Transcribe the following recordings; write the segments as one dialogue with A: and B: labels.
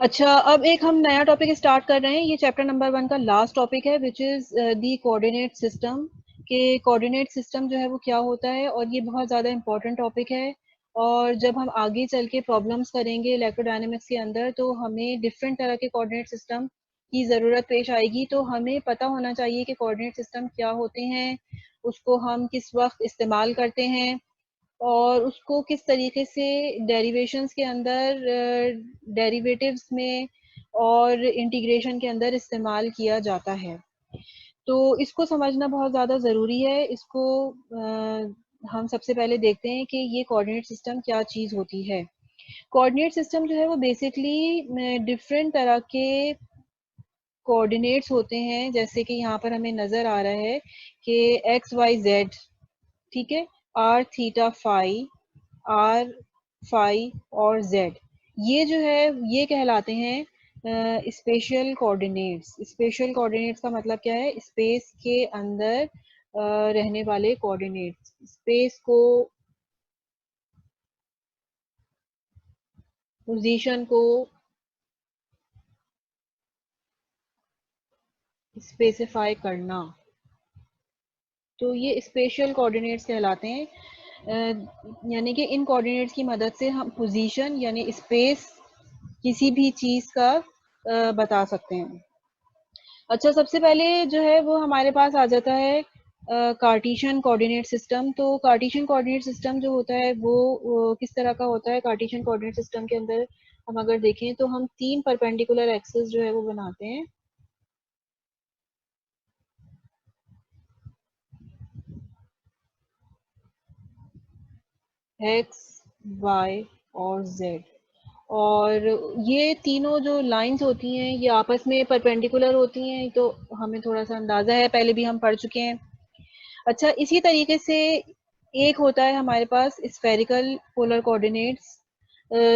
A: अच्छा, अब एक हम नया टॉपिक स्टार्ट कर रहे हैं। ये चैप्टर नंबर 1 का लास्ट टॉपिक है, which is the coordinate system. के कोऑर्डिनेट सिस्टम जो है वो क्या होता है, और ये बहुत ज़्यादा इंपॉर्टेंट टॉपिक है। और जब हम आगे चल के प्रॉब्लम्स करेंगे इलेक्ट्रोडायनेमिक्स के अंदर, तो हमें डिफरेंट तरह के कोऑर्डिनेट सिस्टम की ज़रूरत पेश आएगी। तो हमें पता होना चाहिए कि कोऑर्डिनेट सिस्टम क्या होते हैं, उसको हम किस वक्त इस्तेमाल करते हैं, और उसको किस तरीके से डेरिवेशंस के अंदर, डेरिवेटिव्स में और इंटीग्रेशन के अंदर इस्तेमाल किया जाता है। तो इसको समझना बहुत ज़्यादा ज़रूरी है। इसको हम सबसे पहले देखते हैं कि ये कोऑर्डिनेट सिस्टम क्या चीज़ होती है। कोऑर्डिनेट सिस्टम जो है वो बेसिकली डिफरेंट तरह के कोऑर्डिनेट्स होते हैं, जैसे कि यहाँ पर हमें नज़र आ रहा है कि एक्स वाई जेड, ठीक है, R theta phi, R phi और जेड, ये जो है ये कहलाते हैं स्पेशल कोऑर्डिनेट्स। स्पेशल कोऑर्डिनेट्स का मतलब क्या है? स्पेस के अंदर रहने वाले कोऑर्डिनेट्स, स्पेस को, पोजीशन को स्पेसिफाई करना, तो ये स्पेशल कोऑर्डिनेट्स कहलाते हैं। यानी कि इन कोऑर्डिनेट्स की मदद से हम पोजीशन यानी स्पेस किसी भी चीज़ का बता सकते हैं। अच्छा, सबसे पहले जो है वो हमारे पास आ जाता है कार्टेशियन कोऑर्डिनेट सिस्टम। तो कार्टेशियन कोऑर्डिनेट सिस्टम जो होता है वो किस तरह का होता है? कार्टेशियन कोऑर्डिनेट सिस्टम के अंदर हम अगर देखें तो हम 3 परपेंडिकुलर एक्सिस जो है वो बनाते हैं। एक्स, वाई और जेड। और ये तीनों जो लाइंस होती हैं ये आपस में परपेंडिकुलर होती हैं, तो हमें थोड़ा सा अंदाजा है, पहले भी हम पढ़ चुके हैं। अच्छा, इसी तरीके से एक होता है हमारे पास स्फेरिकल पोलर कोऑर्डिनेट्स,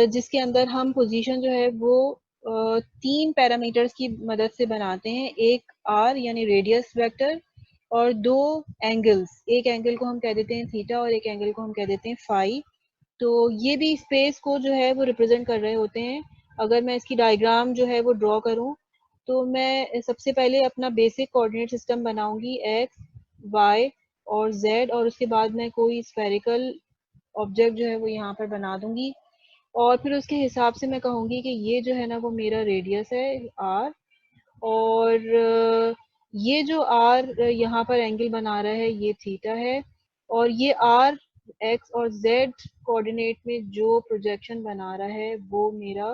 A: जिसके अंदर हम पोजीशन जो है वो 3 पैरामीटर्स की मदद से बनाते हैं। एक आर यानी रेडियस वेक्टर, और 2 एंगल्स, एक एंगल को हम कह देते हैं थीटा और एक एंगल को हम कह देते हैं फाई। तो ये भी स्पेस को जो है वो रिप्रेजेंट कर रहे होते हैं। अगर मैं इसकी डायग्राम जो है वो ड्रॉ करूं, तो मैं सबसे पहले अपना बेसिक कोऑर्डिनेट सिस्टम बनाऊंगी, एक्स, वाई और जेड, और उसके बाद मैं कोई स्फेरिकल ऑब्जेक्ट जो है वो यहाँ पर बना दूंगी। और फिर उसके हिसाब से मैं कहूँगी कि ये जो है ना वो मेरा रेडियस है आर, और ये जो आर यहाँ पर एंगल बना रहा है ये थीटा है, और ये आर एक्स और जेड कोऑर्डिनेट में जो प्रोजेक्शन बना रहा है वो मेरा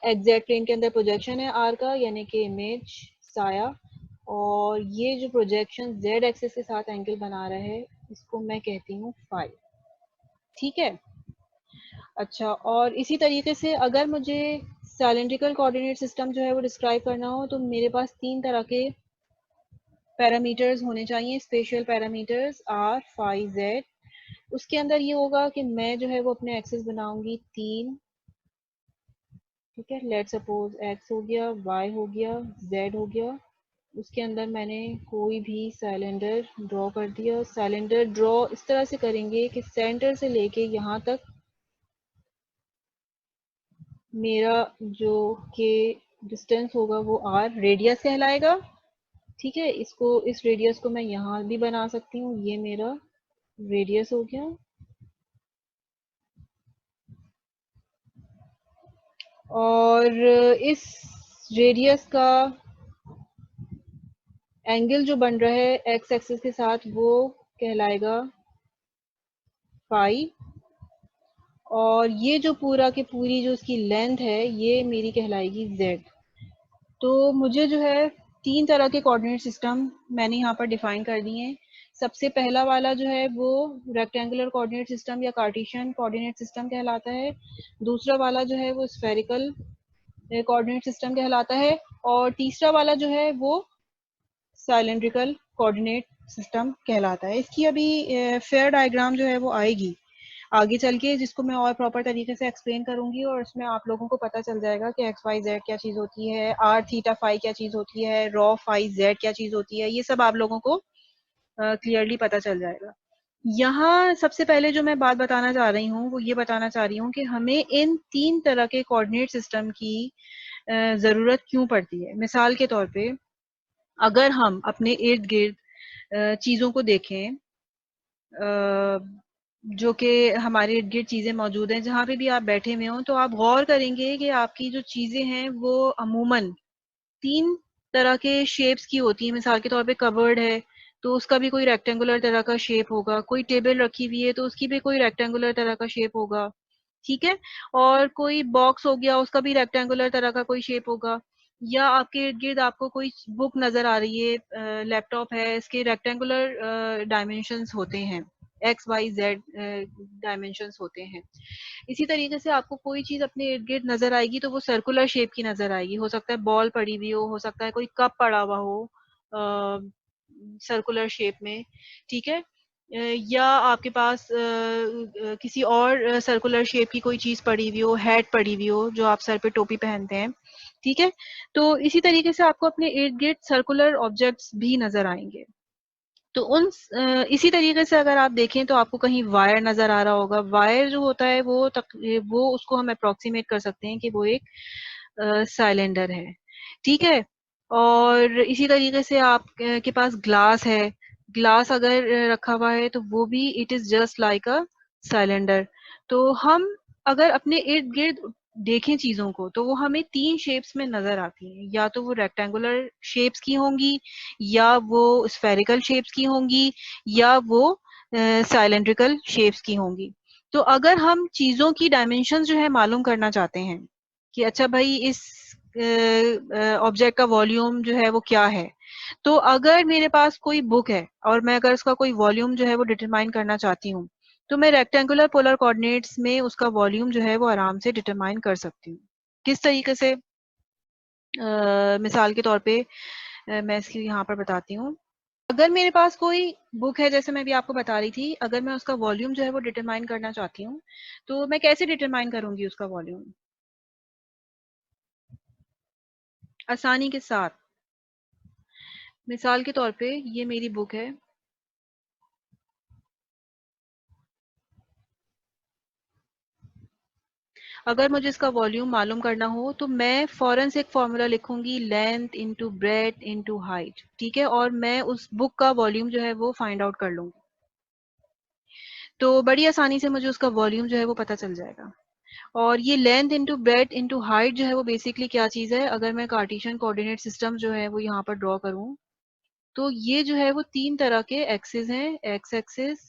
A: एग्जैक्ट प्लेन के अंदर प्रोजेक्शन है आर का, यानी कि इमेज, साया। और ये जो प्रोजेक्शन जेड एक्सिस के साथ एंगल बना रहा है इसको मैं कहती हूँ फाई। ठीक है। अच्छा, और इसी तरीके से अगर मुझे सिलेंड्रिकल कोऑर्डिनेट सिस्टम जो है वो डिस्क्राइब करना हो, तो मेरे पास 3 तरह के पैरामीटर्स होने चाहिए, special parameters R phi Z. उसके अंदर ये होगा कि मैं जो है वो अपने एक्सिस बनाऊंगी 3, ठीक है। लेट सपोज एक्स हो गया, वाई हो गया, जेड हो गया। उसके अंदर मैंने कोई भी सिलेंडर ड्रॉ कर दिया। सिलेंडर ड्रॉ इस तरह से करेंगे कि सेंटर से लेके यहाँ तक मेरा जो के डिस्टेंस होगा वो आर रेडियस कहलाएगा। ठीक है, इसको, इस रेडियस को मैं यहाँ भी बना सकती हूँ, ये मेरा रेडियस हो गया। और इस रेडियस का एंगल जो बन रहा है एक्स एक्सिस के साथ वो कहलाएगा फाई। और ये जो पूरा की पूरी जो इसकी लेंथ है ये मेरी कहलाएगी जेड। तो मुझे जो है 3 तरह के कोऑर्डिनेट सिस्टम मैंने यहाँ पर डिफाइन कर दिए हैं। सबसे पहला वाला जो है वो रेक्टेंगुलर कोऑर्डिनेट सिस्टम या कार्टेशियन कोऑर्डिनेट सिस्टम कहलाता है। दूसरा वाला जो है वो स्फेरिकल कोऑर्डिनेट सिस्टम कहलाता है। और तीसरा वाला जो है वो सिलेंड्रिकल कोऑर्डिनेट सिस्टम कहलाता है। इसकी अभी फेयर डायग्राम जो है वो आएगी आगे चल के, जिसको मैं और प्रॉपर तरीके से एक्सप्लेन करूंगी, और उसमें आप लोगों को पता चल जाएगा कि एक्स वाई जेड क्या चीज़ होती है, आर थीटा फाई क्या चीज़ होती है, रॉ फाई जेड क्या चीज़ होती है। ये सब आप लोगों को क्लियरली पता चल जाएगा। यहाँ सबसे पहले जो मैं बात बताना चाह रही हूँ वो ये बताना चाह रही हूँ कि हमें इन 3 तरह के कोऑर्डिनेट सिस्टम की ज़रूरत क्यों पड़ती है। मिसाल के तौर पे अगर हम अपने इर्द-गिर्द चीज़ों को देखें, जो कि हमारे इर्द-गिर्द चीज़ें मौजूद हैं, जहाँ पे भी आप बैठे हुए हों, तो आप गौर करेंगे कि आपकी जो चीज़ें हैं वो अमूमन 3 तरह के शेप्स की होती हैं। मिसाल के तौर पे कबर्ड है, तो उसका भी कोई रेक्टेंगुलर तरह का शेप होगा, कोई टेबल रखी हुई है तो उसकी भी कोई रेक्टेंगुलर तरह का शेप होगा, ठीक है? और कोई बॉक्स हो गया, उसका भी रेक्टेंगुलर तरह का कोई शेप होगा, या आपके इर्द-गिर्द आपको कोई बुक नज़र आ रही है, लैपटॉप है, इसके रेक्टेंगुलर डायमेंशंस होते हैं, एक्स, वाई, ज़ेड डायमेंशंस होते हैं। इसी तरीके से आपको कोई चीज़ अपने इर्द-गिर्द नज़र आएगी तो वो सर्कुलर शेप की नज़र आएगी। हो सकता है बॉल पड़ी हुई हो सकता है कोई कप पड़ा हुआ हो सर्कुलर शेप में, ठीक है? या आपके पास किसी और सर्कुलर शेप की कोई चीज़ पड़ी हुई हो, हैट पड़ी हुई हो, जो आप सर पे टोपी पहनते हैं, ठीक है? तो इसी तरीके से आपको अपने इर्द-गिर्द सर्कुलर ऑब्जेक्ट्स भी नज़र आएँगे। तो इसी तरीके से अगर आप देखें तो आपको कहीं वायर नज़र आ रहा होगा। वायर जो होता है वो उसको हम अप्रॉक्सिमेट कर सकते हैं कि वो एक साइलेंडर है, ठीक है? और इसी तरीके से आप के पास ग्लास है, ग्लास अगर रखा हुआ है तो वो भी it is just like a cylinder. तो हम अगर अपने इर्द-गिर्द देखें चीज़ों को तो वो हमें 3 शेप्स में नज़र आती हैं। या तो वो रेक्टेंगुलर शेप्स की होंगी, या वो स्फेरिकल शेप्स की होंगी, या वो सिलिंड्रिकल शेप्स की होंगी। तो अगर हम चीज़ों की डायमेंशंस जो है मालूम करना चाहते हैं कि अच्छा भाई इस ऑब्जेक्ट का वॉल्यूम जो है वो क्या है, तो अगर मेरे पास कोई बुक है और मैं अगर उसका कोई वॉल्यूम जो है वो डिटरमाइन करना चाहती हूँ, तो मैं रेक्टेंगुलर पोलर कोऑर्डिनेट्स में उसका वॉल्यूम जो है वो आराम से डिटरमाइन कर सकती हूँ। किस तरीके से? मिसाल के तौर पे मैं इसकी यहाँ पर बताती हूँ। अगर मेरे पास कोई बुक है, जैसे मैं अभी आपको बता रही थी, अगर मैं उसका वॉल्यूम जो है वो डिटरमाइन करना चाहती हूँ, तो मैं कैसे डिटरमाइन करूँगी उसका वॉल्यूम? आसानी के साथ। मिसाल के तौर पे ये मेरी बुक है। अगर मुझे इसका वॉल्यूम मालूम करना हो तो मैं फ़ौरन से एक फ़ॉर्मूला लिखूँगी, length into breadth into height, ठीक है? और मैं उस बुक का वॉल्यूम जो है वो फाइंड आउट कर लूँगी। तो बड़ी आसानी से मुझे उसका वॉल्यूम जो है वो पता चल जाएगा। और ये length into breadth into height जो है वो बेसिकली क्या चीज़ है? अगर मैं कार्टेशियन कोऑर्डिनेट सिस्टम जो है वो यहाँ पर ड्रॉ करूँ, तो ये जो है वो 3 तरह के एक्सिस हैं, एक्स एक्सिस,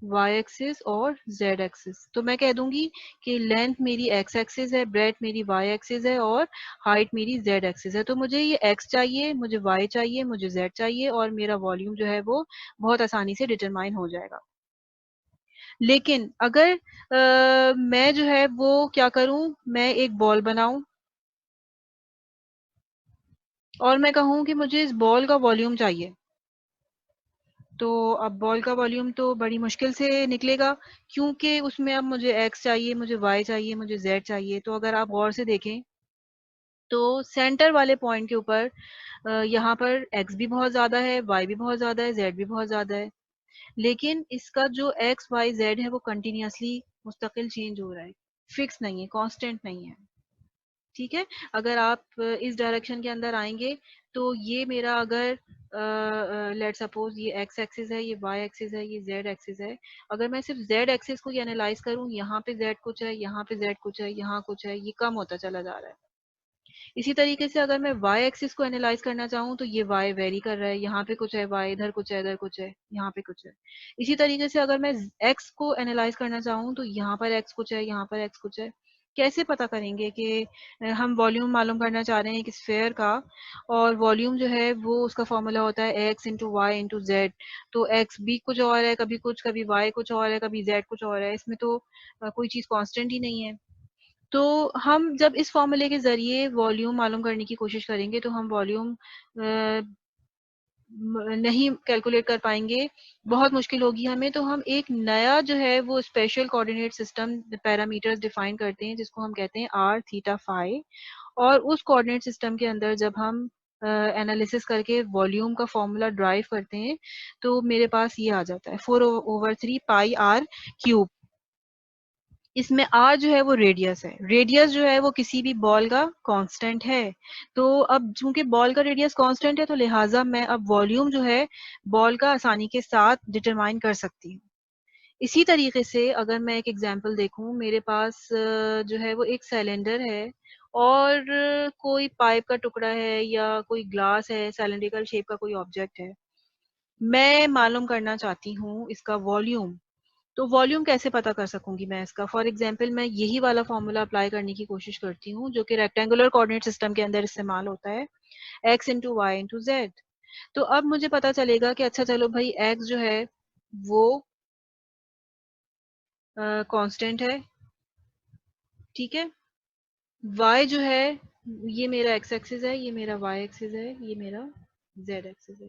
A: वाई एक्सिस और जेड एक्सिस। तो मैं कह दूंगी कि लेंथ मेरी एक्स एक्सिस है, ब्रेड्थ मेरी वाई एक्सिस है और हाइट मेरी जेड एक्सिस है। तो मुझे ये एक्स चाहिए, मुझे वाई चाहिए, मुझे जेड चाहिए और मेरा वॉल्यूम जो है वो बहुत आसानी से डिटरमाइन हो जाएगा। लेकिन अगर मैं जो है वो क्या करूं, मैं एक बॉल बनाऊं और मैं कहूं कि मुझे इस बॉल का वॉल्यूम चाहिए, तो अब बॉल का वॉल्यूम तो बड़ी मुश्किल से निकलेगा, क्योंकि उसमें अब मुझे एक्स चाहिए, मुझे वाई चाहिए, मुझे जेड चाहिए। तो अगर आप गौर से देखें तो सेंटर वाले पॉइंट के ऊपर यहाँ पर एक्स भी बहुत ज़्यादा है, वाई भी बहुत ज़्यादा है, जेड भी बहुत ज़्यादा है। लेकिन इसका जो एक्स वाई जेड है वो कंटिन्यूसली मुस्तकिल चेंज हो रहा है, फिक्स नहीं है, कांस्टेंट नहीं है, ठीक है? अगर आप इस डायरेक्शन के अंदर आएंगे तो ये मेरा अगर लेट सपोज ये एक्स एक्सिस है, ये वाई एक्सिस है, ये जेड एक्सिस है। अगर मैं सिर्फ जेड एक्सिस को एनालाइज करूं, यहाँ पे जेड कुछ है, यहाँ पे जेड कुछ है, यहाँ कुछ है, ये कम होता चला जा रहा है। इसी तरीके से अगर मैं वाई एक्सिस को एनालाइज करना चाहूँ तो ये वाई वेरी कर रहा है, यहाँ पे कुछ है वाई, इधर कुछ है, इधर कुछ है, यहाँ पे कुछ है। इसी तरीके से अगर मैं एक्स को एनालाइज करना चाहूँ तो यहाँ पर एक्स कुछ है, यहाँ पर एक्स कुछ है। कैसे पता करेंगे कि हम वॉल्यूम मालूम करना चाह रहे हैं एक स्फेयर का, और वॉल्यूम जो है वो उसका फॉर्मूला होता है X into Y into Z. तो एक्स भी कुछ और है, कभी कुछ, कभी वाई कुछ और है, कभी जेड कुछ और है, इसमें तो कोई चीज़ कांस्टेंट ही नहीं है। तो हम जब इस फॉर्मूले के ज़रिए वॉल्यूम मालूम करने की कोशिश करेंगे तो हम वॉल्यूम नहीं कैलकुलेट कर पाएंगे, बहुत मुश्किल होगी हमें। तो हम एक नया जो है वो special coordinate system parameters define करते हैं, जिसको हम कहते हैं आर थीटा फाई। और उस कोऑर्डिनेट सिस्टम के अंदर जब हम एनालिसिस करके वॉल्यूम का फॉर्मूला ड्राइव करते हैं तो मेरे पास ये आ जाता है 4/3 पाई आर क्यूब। इसमें आर जो है वो रेडियस है, रेडियस जो है वो किसी भी बॉल का कांस्टेंट है। तो अब चूंकि बॉल का रेडियस कांस्टेंट है तो लिहाजा मैं अब वॉल्यूम जो है बॉल का आसानी के साथ डिटरमाइन कर सकती हूँ। इसी तरीके से अगर मैं एक एग्जांपल देखूं, मेरे पास जो है वो एक सिलेंडर है और कोई पाइप का टुकड़ा है या कोई ग्लास है, सिलेंड्रिकल शेप का कोई ऑब्जेक्ट है। मैं मालूम करना चाहती हूँ इसका वॉल्यूम। तो वॉल्यूम कैसे पता कर सकूंगी मैं इसका? फॉर एग्जांपल मैं यही वाला फॉर्मूला अप्लाई करने की कोशिश करती हूँ जो कि रेक्टेंगुलर कोऑर्डिनेट सिस्टम के अंदर इस्तेमाल होता है, x into Y into Z. तो अब मुझे पता चलेगा कि अच्छा चलो भाई x जो है वो कांस्टेंट है, ठीक है। y जो है ये मेरा x एक्सिस है, ये मेरा y एक्सिस है, ये मेरा z एक्सिस है।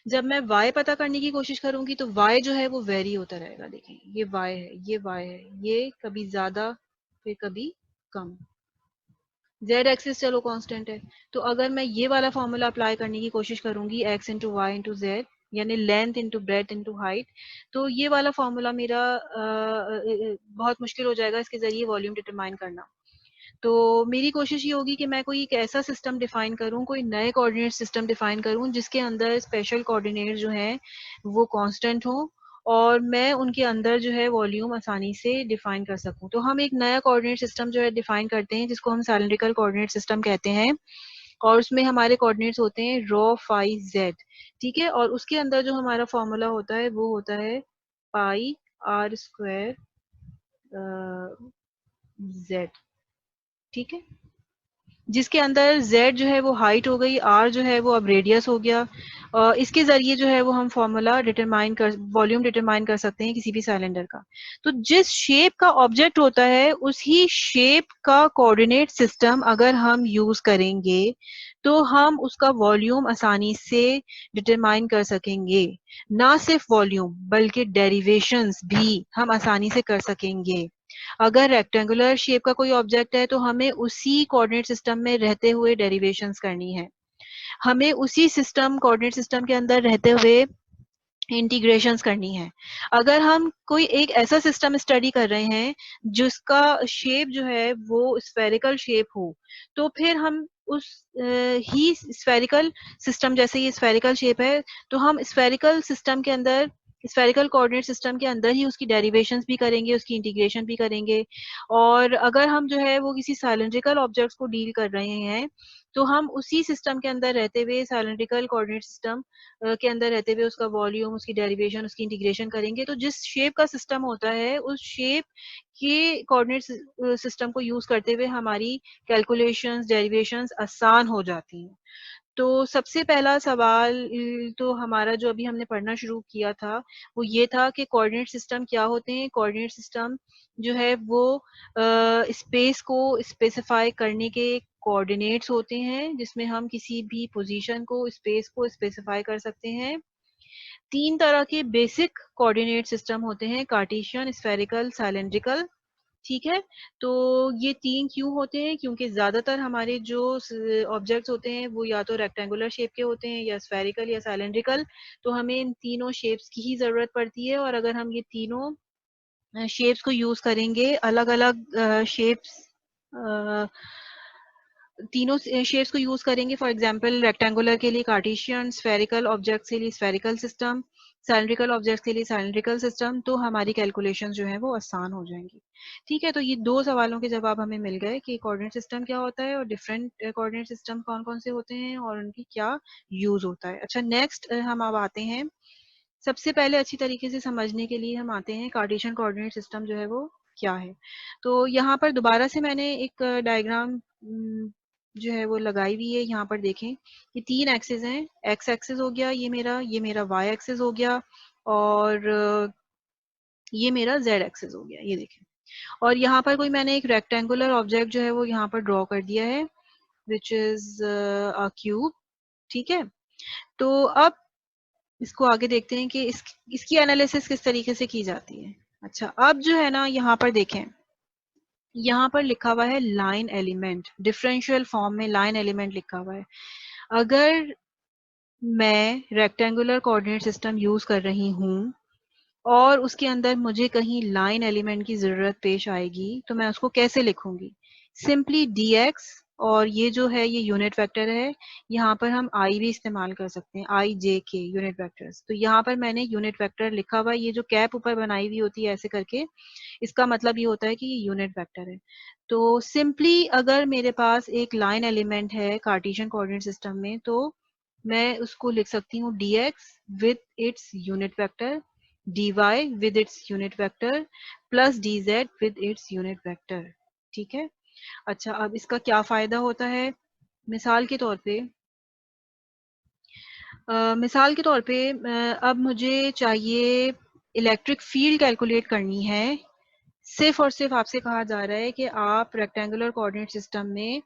A: जब मैं y पता करने की कोशिश करूंगी तो y जो है वो वेरी होता रहेगा। देखें ये y है, ये y है, ये कभी ज्यादा फिर कभी कम। z एक्सिस चलो कांस्टेंट है, तो अगर मैं ये वाला फॉर्मूला अप्लाई करने की कोशिश करूंगी x into Y into Z, यानी length into breadth into height, तो ये वाला फॉर्मूला मेरा बहुत मुश्किल हो जाएगा इसके जरिए वॉल्यूम डिटरमाइन करना। तो मेरी कोशिश ये होगी कि मैं कोई एक ऐसा सिस्टम डिफाइन करूं, कोई नए कोऑर्डिनेट सिस्टम डिफाइन करूं जिसके अंदर स्पेशल कोऑर्डिनेट जो हैं वो कांस्टेंट हो और मैं उनके अंदर जो है वॉल्यूम आसानी से डिफाइन कर सकूं। तो हम एक नया कोऑर्डिनेट सिस्टम जो है डिफाइन करते हैं जिसको हम सिलेंड्रिकल कोऑर्डिनेट सिस्टम कहते हैं और उसमें हमारे कोऑर्डिनेट्स होते हैं रो फाई जेड, ठीक है। और उसके अंदर जो हमारा फॉर्मूला होता है वो होता है पाई आर स्क्वायर जेड, ठीक है। जिसके अंदर z जो है वो हाइट हो गई, r जो है वो अब रेडियस हो गया। इसके जरिए जो है वो हम फॉर्मूला डिटरमाइन कर वॉल्यूम डिटरमाइन कर सकते हैं किसी भी सिलेंडर का। तो जिस शेप का ऑब्जेक्ट होता है उसी शेप का कोऑर्डिनेट सिस्टम अगर हम यूज करेंगे तो हम उसका वॉल्यूम आसानी से डिटरमाइन कर सकेंगे। ना सिर्फ वॉल्यूम बल्कि डेरिवेशंस भी हम आसानी से कर सकेंगे। अगर रेक्टेंगुलर शेप का कोई ऑब्जेक्ट है तो हमें उसी कोऑर्डिनेट सिस्टम में रहते हुए डेरिवेशंस करनी है, हमें उसी सिस्टम कोऑर्डिनेट सिस्टम के अंदर रहते हुए इंटीग्रेशंस करनी है। अगर हम कोई एक ऐसा सिस्टम स्टडी कर रहे हैं जिसका शेप जो है वो स्फेरिकल शेप हो तो फिर हम उस ही स्फेरिकल सिस्टम, जैसे ये स्फेरिकल शेप है तो हम स्फेरिकल सिस्टम के अंदर, स्फेरिकल कोऑर्डिनेट सिस्टम के अंदर ही उसकी डेरिवेशंस भी करेंगे, उसकी इंटीग्रेशन भी करेंगे। और अगर हम जो है वो किसी सिलेंड्रिकल ऑब्जेक्ट्स को डील कर रहे हैं तो हम उसी सिस्टम के अंदर रहते हुए सिलेंड्रिकल कोऑर्डिनेट सिस्टम के अंदर रहते हुए उसका वॉल्यूम, उसकी डेरिवेशन, उसकी इंटीग्रेशन करेंगे। तो जिस शेप का सिस्टम होता है उस शेप के कोऑर्डिनेट सिस्टम को यूज करते हुए हमारी कैलकुलेशंस, डेरिवेशंस आसान हो जाती हैं। तो सबसे पहला सवाल तो हमारा जो अभी हमने पढ़ना शुरू किया था वो ये था कि कोऑर्डिनेट सिस्टम क्या होते हैं। कोऑर्डिनेट सिस्टम जो है वो स्पेस को स्पेसिफाई करने के कोऑर्डिनेट्स होते हैं जिसमें हम किसी भी पोजीशन को, स्पेस को स्पेसिफाई कर सकते हैं। तीन तरह के बेसिक कोऑर्डिनेट सिस्टम होते हैं, कार्टेशियन, स्फेरिकल, सिलेंड्रिकल, ठीक है। तो ये तीन क्यों होते हैं? क्योंकि ज्यादातर हमारे जो ऑब्जेक्ट्स होते हैं वो या तो रेक्टेंगुलर शेप के होते हैं या स्फेरिकल या सिलेंड्रिकल। तो हमें इन तीनों शेप्स की ही जरूरत पड़ती है और अगर हम ये तीनों शेप्स को यूज करेंगे, अलग अलग शेप्स, तीनों शेप्स को यूज करेंगे, फॉर एग्जांपल रेक्टेंगुलर के लिए कार्टेशियन, स्फेरिकल ऑब्जेक्ट के लिए स्फेरिकल सिस्टम, सिलेंड्रिकल ऑब्जेक्ट के लिए सिलेंड्रिकल सिस्टम, तो हमारी कैलकुलेशंस जो है वो आसान हो जाएंगी। ठीक है, तो ये दो सवालों के जवाब हमें मिल गए कि कोऑर्डिनेट सिस्टम क्या होता है और डिफरेंट कोऑर्डिनेट सिस्टम कौन कौन से होते हैं और उनकी क्या यूज होता है। अच्छा, नेक्स्ट हम अब आते हैं, सबसे पहले अच्छी तरीके से समझने के लिए हम आते हैं कार्टेशियन कोऑर्डिनेट सिस्टम जो है वो क्या है। तो यहाँ पर दोबारा से मैंने एक डायग्राम जो है वो लगाई हुई है। यहाँ पर देखें ये तीन एक्सिस हैं, एक्स एक्सिस हो गया ये मेरा वाई एक्सिस हो गया और ये मेरा जेड एक्सिस हो गया, ये देखें। और यहाँ पर कोई मैंने एक रेक्टेंगुलर ऑब्जेक्ट जो है वो यहाँ पर ड्रॉ कर दिया है विच इज अ क्यूब, ठीक है। तो अब इसको आगे देखते हैं कि इसकी एनालिसिस किस तरीके से की जाती है। अच्छा, अब जो है ना यहाँ पर देखें, यहाँ पर लिखा हुआ है लाइन एलिमेंट, डिफरेंशियल फॉर्म में लाइन एलिमेंट लिखा हुआ है। अगर मैं रेक्टेंगुलर कोऑर्डिनेट सिस्टम यूज कर रही हूँ और उसके अंदर मुझे कहीं लाइन एलिमेंट की जरूरत पेश आएगी तो मैं उसको कैसे लिखूंगी? सिंपली dx, और ये जो है ये यूनिट वेक्टर है, यहाँ पर हम i भी इस्तेमाल कर सकते हैं, i j k unit vectors. तो यहाँ पर मैंने यूनिट वेक्टर लिखा हुआ है, ये जो कैप ऊपर बनाई हुई होती है ऐसे करके, इसका मतलब ये होता है कि ये यूनिट वेक्टर है। तो सिंपली अगर मेरे पास एक लाइन एलिमेंट है कार्टेशियन कोऑर्डिनेट सिस्टम में, तो मैं उसको लिख सकती हूँ dx with its unit vector, dy with its unit vector plus dz with its unit vector। ठीक है। अच्छा, अब इसका क्या फायदा होता है? मिसाल के तौर पे अब मुझे चाहिए इलेक्ट्रिक फील्ड कैलकुलेट करनी है। सिर्फ और सिर्फ आपसे कहा जा रहा है कि आप रेक्टेंगुलर कोऑर्डिनेट सिस्टम में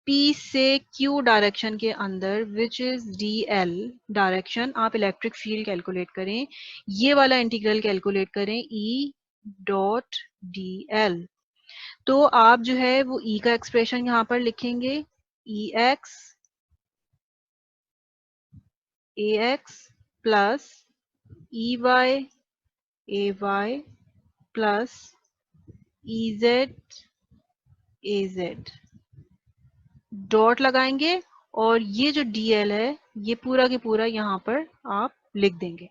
A: P से Q डायरेक्शन के अंदर विच इज DL डायरेक्शन आप इलेक्ट्रिक फील्ड कैलकुलेट करें। ये वाला इंटीग्रल कैलकुलेट करें E डॉट DL। तो आप जो है वो E का एक्सप्रेशन यहाँ पर लिखेंगे, EX AX plus EY AY plus EZ AZ, dot लगाएंगे और ये जो DL है ये पूरा के पूरा यहाँ पर आप लिख देंगे,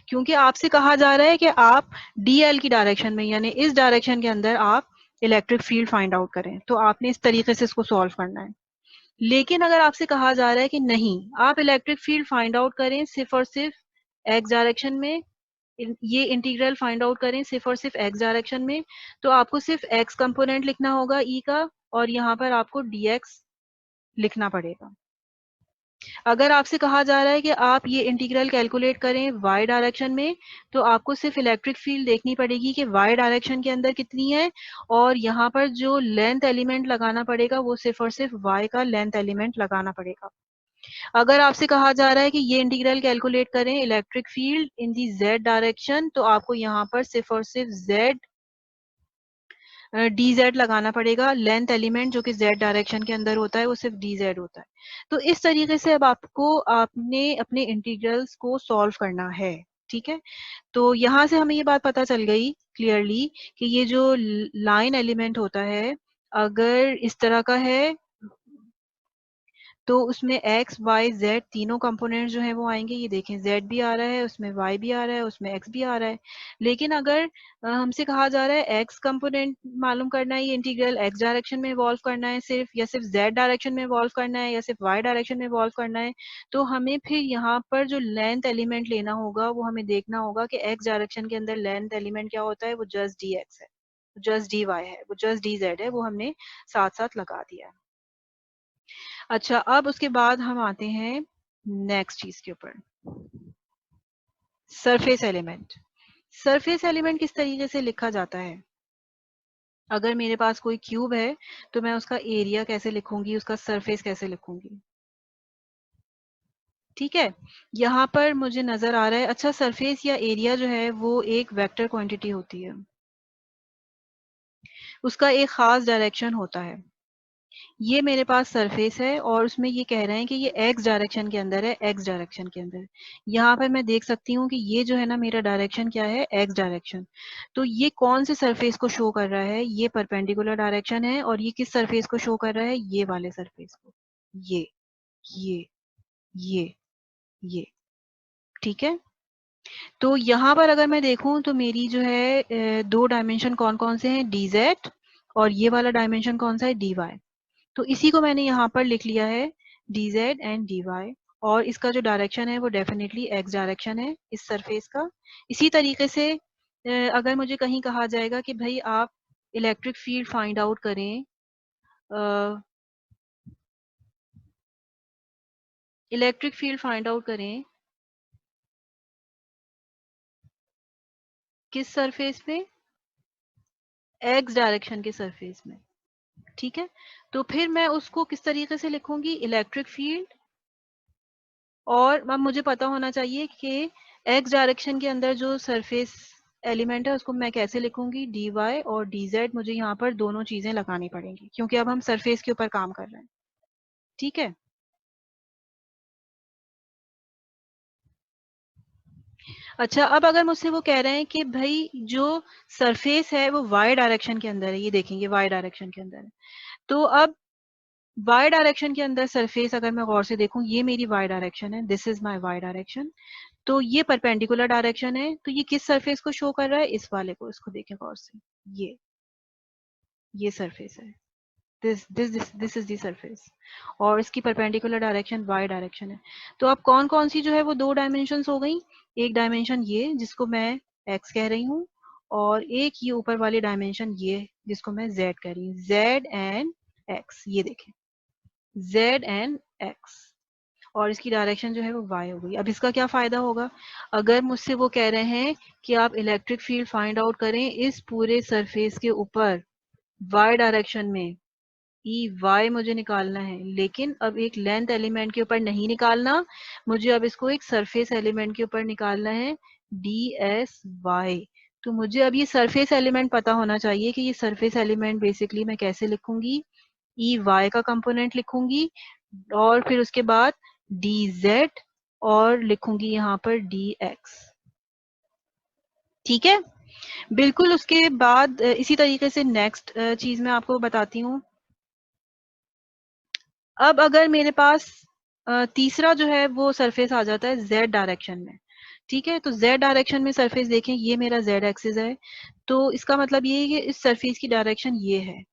A: क्योंकि आपसे कहा जा रहा है कि आप DL की डायरेक्शन में यानी इस डायरेक्शन के अंदर आप इलेक्ट्रिक फील्ड फाइंड आउट करें। तो आपने इस तरीके से इसको सॉल्व करना है। लेकिन अगर आपसे कहा जा रहा है कि नहीं, आप इलेक्ट्रिक फील्ड फाइंड आउट करें सिर्फ और सिर्फ एक्स डायरेक्शन में, ये इंटीग्रल फाइंड आउट करें सिर्फ और सिर्फ एक्स डायरेक्शन में, तो आपको सिर्फ एक्स कंपोनेंट लिखना होगा ई का, और यहाँ पर आपको dx लिखना पड़ेगा। अगर आपसे कहा जा रहा है कि आप ये इंटीग्रल कैलकुलेट करें y डायरेक्शन में, तो आपको सिर्फ इलेक्ट्रिक फील्ड देखनी पड़ेगी कि y डायरेक्शन के अंदर कितनी है, और यहाँ पर जो लेंथ एलिमेंट लगाना पड़ेगा वो सिर्फ और सिर्फ y का लेंथ एलिमेंट लगाना पड़ेगा। अगर आपसे कहा जा रहा है कि ये इंटीग्रल कैलकुलेट करें इलेक्ट्रिक फील्ड इन दी z डायरेक्शन, तो आपको यहाँ पर सिर्फ और सिर्फ z dz लगाना पड़ेगा। लेंथ एलिमेंट जो कि z डायरेक्शन के अंदर होता है वो सिर्फ dz होता है। तो इस तरीके से अब आपने अपने इंटीग्रल्स को सॉल्व करना है। ठीक है। तो यहाँ से हमें ये बात पता चल गई क्लियरली कि ये जो लाइन एलिमेंट होता है अगर इस तरह का है तो उसमें x, y, z तीनों कंपोनेंट जो है वो आएंगे। ये देखें z भी आ रहा है, उसमें y भी आ रहा है, उसमें x भी आ रहा है। लेकिन अगर हमसे कहा जा रहा है x कंपोनेंट मालूम करना है, ये इंटीग्रल x डायरेक्शन में इवॉल्व करना है सिर्फ, या सिर्फ z डायरेक्शन में इवॉल्व करना है, या सिर्फ y डायरेक्शन में इवॉल्व करना है, तो हमें फिर यहाँ पर जो लेंथ एलिमेंट लेना होगा वो हमें देखना होगा कि x डायरेक्शन के अंदर लेंथ एलिमेंट क्या होता है, वो जस्ट dx है, जस्ट dy है, वो जस्ट dz है, वो हमने साथ साथ लगा दिया। अच्छा, अब उसके बाद हम आते हैं नेक्स्ट चीज के ऊपर, सरफेस एलिमेंट। सरफेस एलिमेंट किस तरीके से लिखा जाता है? अगर मेरे पास कोई क्यूब है तो मैं उसका एरिया कैसे लिखूंगी, उसका सरफेस कैसे लिखूंगी? ठीक है। यहाँ पर मुझे नजर आ रहा है, अच्छा सरफेस या एरिया जो है वो एक वेक्टर क्वांटिटी होती है, उसका एक खास डायरेक्शन होता है। ये मेरे पास सरफेस है और उसमें ये कह रहे हैं कि ये एक्स डायरेक्शन के अंदर है, एक्स डायरेक्शन के अंदर। यहाँ पर मैं देख सकती हूँ कि ये जो है ना मेरा डायरेक्शन क्या है, एक्स डायरेक्शन। तो ये कौन से सरफेस को शो कर रहा है? ये परपेंडिकुलर डायरेक्शन है, और ये किस सरफेस को शो कर रहा है? ये वाले सरफेस को। ये ये ये ये ठीक है। तो यहाँ पर अगर मैं देखूं तो मेरी जो है दो डायमेंशन कौन कौन से हैं, dz, और ये वाला डायमेंशन कौन सा है, dy। तो इसी को मैंने यहाँ पर लिख लिया है dz एंड dy, और इसका जो डायरेक्शन है वो डेफिनेटली x डायरेक्शन है इस सरफेस का। इसी तरीके से अगर मुझे कहीं कहा जाएगा कि भाई आप इलेक्ट्रिक फील्ड फाइंड आउट करें, इलेक्ट्रिक फील्ड फाइंड आउट करें किस सरफेस में, x डायरेक्शन के सरफेस में। ठीक है। तो फिर मैं उसको किस तरीके से लिखूंगी, इलेक्ट्रिक फील्ड, और अब मुझे पता होना चाहिए कि x डायरेक्शन के अंदर जो सरफेस एलिमेंट है उसको मैं कैसे लिखूंगी, dy और dz, मुझे यहाँ पर दोनों चीजें लगानी पड़ेंगी क्योंकि अब हम सरफेस के ऊपर काम कर रहे हैं। ठीक है, अच्छा अब अगर मुझसे वो कह रहे हैं कि भाई जो सरफेस है वो y डायरेक्शन के अंदर है, ये देखेंगे y डायरेक्शन के अंदर है, तो अब y डायरेक्शन के अंदर सरफेस अगर मैं गौर से देखूं, ये मेरी y डायरेक्शन है, this is my y direction, तो ये परपेंडिकुलर डायरेक्शन है, तो ये किस सरफेस को शो कर रहा है, इस वाले को, इसको देखें गौर से, ये सरफेस है, दिस इज दी सरफेस, और इसकी परपेंडिकुलर डायरेक्शन y डायरेक्शन है। तो अब कौन कौन सी जो है वो दो डायमेंशंस हो गई, एक डायमेंशन ये जिसको मैं x कह रही हूँ, और एक ये ऊपर वाली डायमेंशन ये जिसको मैं z कह रही हूँ, z एंड x, ये देखें z एंड x, और इसकी डायरेक्शन जो है वो y हो गई। अब इसका क्या फायदा होगा, अगर मुझसे वो कह रहे हैं कि आप इलेक्ट्रिक फील्ड फाइंड आउट करें इस पूरे सरफेस के ऊपर y डायरेक्शन में, ई वाई मुझे निकालना है, लेकिन अब एक लेंथ एलिमेंट के ऊपर नहीं निकालना, मुझे अब इसको एक सरफेस एलिमेंट के ऊपर निकालना है, डी एस वाई। तो मुझे अब ये सरफेस एलिमेंट पता होना चाहिए कि ये सरफेस एलिमेंट बेसिकली मैं कैसे लिखूंगी, ई वाई का कंपोनेंट लिखूंगी, और फिर उसके बाद डी जेड, और लिखूंगी यहाँ पर डी एक्स। ठीक है, बिल्कुल उसके बाद इसी तरीके से नेक्स्ट चीज मैं आपको बताती हूँ। अब अगर मेरे पास तीसरा जो है वो सरफेस आ जाता है z डायरेक्शन में, ठीक है, तो z डायरेक्शन में सरफेस देखें, ये मेरा z एक्सिस है, तो इसका मतलब ये है कि इस सरफेस की डायरेक्शन ये है,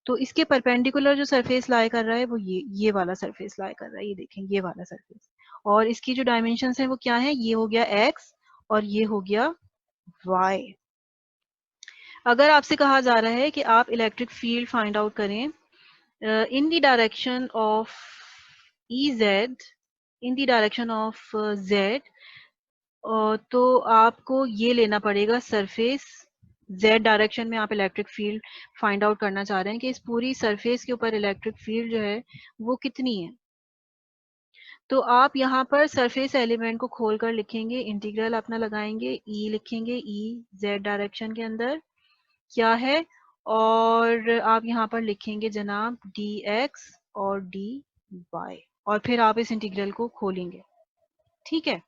A: तो इसके परपेंडिकुलर जो सरफेस लाई कर रहा है वो ये वाला सरफेस लाई कर रहा है, ये देखें ये वाला सरफेस, और इसकी जो डायमेंशन है वो क्या है, ये हो गया x और ये हो गया y। अगर आपसे कहा जा रहा है कि आप इलेक्ट्रिक फील्ड फाइंड आउट करें in the direction of Ez, in the direction of Z, तो आपको ये लेना पड़ेगा सरफेस, Z डायरेक्शन में आप इलेक्ट्रिक फील्ड फाइंड आउट करना चाह रहे हैं कि इस पूरी सरफेस के ऊपर इलेक्ट्रिक फील्ड जो है वो कितनी है। तो आप यहाँ पर सरफेस एलिमेंट को खोल कर लिखेंगे, इंटीग्रल अपना लगाएंगे, ई लिखेंगे, ई जेड डायरेक्शन के अंदर क्या है, और आप यहाँ पर लिखेंगे जनाब डी एक्स और डी वाई, और फिर आप इस इंटीग्रल को खोलेंगे। ठीक है,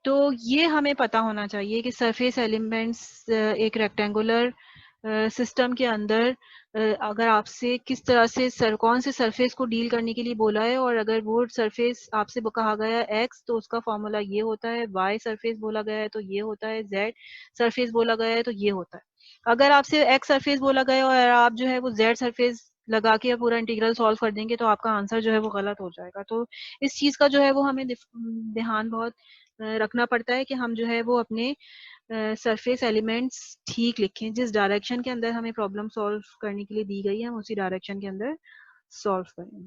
A: तो ये हमें पता होना चाहिए कि सरफेस एलिमेंट्स एक रेक्टेंगुलर सिस्टम के अंदर अगर आपसे किस तरह से कौन से सरफेस को डील करने के लिए बोला है, और अगर वो सरफेस आपसे कहा गया है एक्स तो उसका फॉर्मूला ये होता है, वाई सरफेस बोला गया है तो ये होता है, जेड सरफेस बोला गया है तो ये होता है। अगर आपसे एक्स सरफेस बोला गया और आप जो है वो जेड सरफेस लगा के पूरा इंटीग्रल सॉल्व कर देंगे तो आपका आंसर जो है वो गलत हो जाएगा। तो इस चीज का जो है वो हमें ध्यान बहुत रखना पड़ता है कि हम जो है वो अपने सरफेस एलिमेंट्स ठीक लिखें, जिस डायरेक्शन के अंदर हमें प्रॉब्लम सॉल्व करने के लिए दी गई है हम उसी डायरेक्शन के अंदर सॉल्व करें।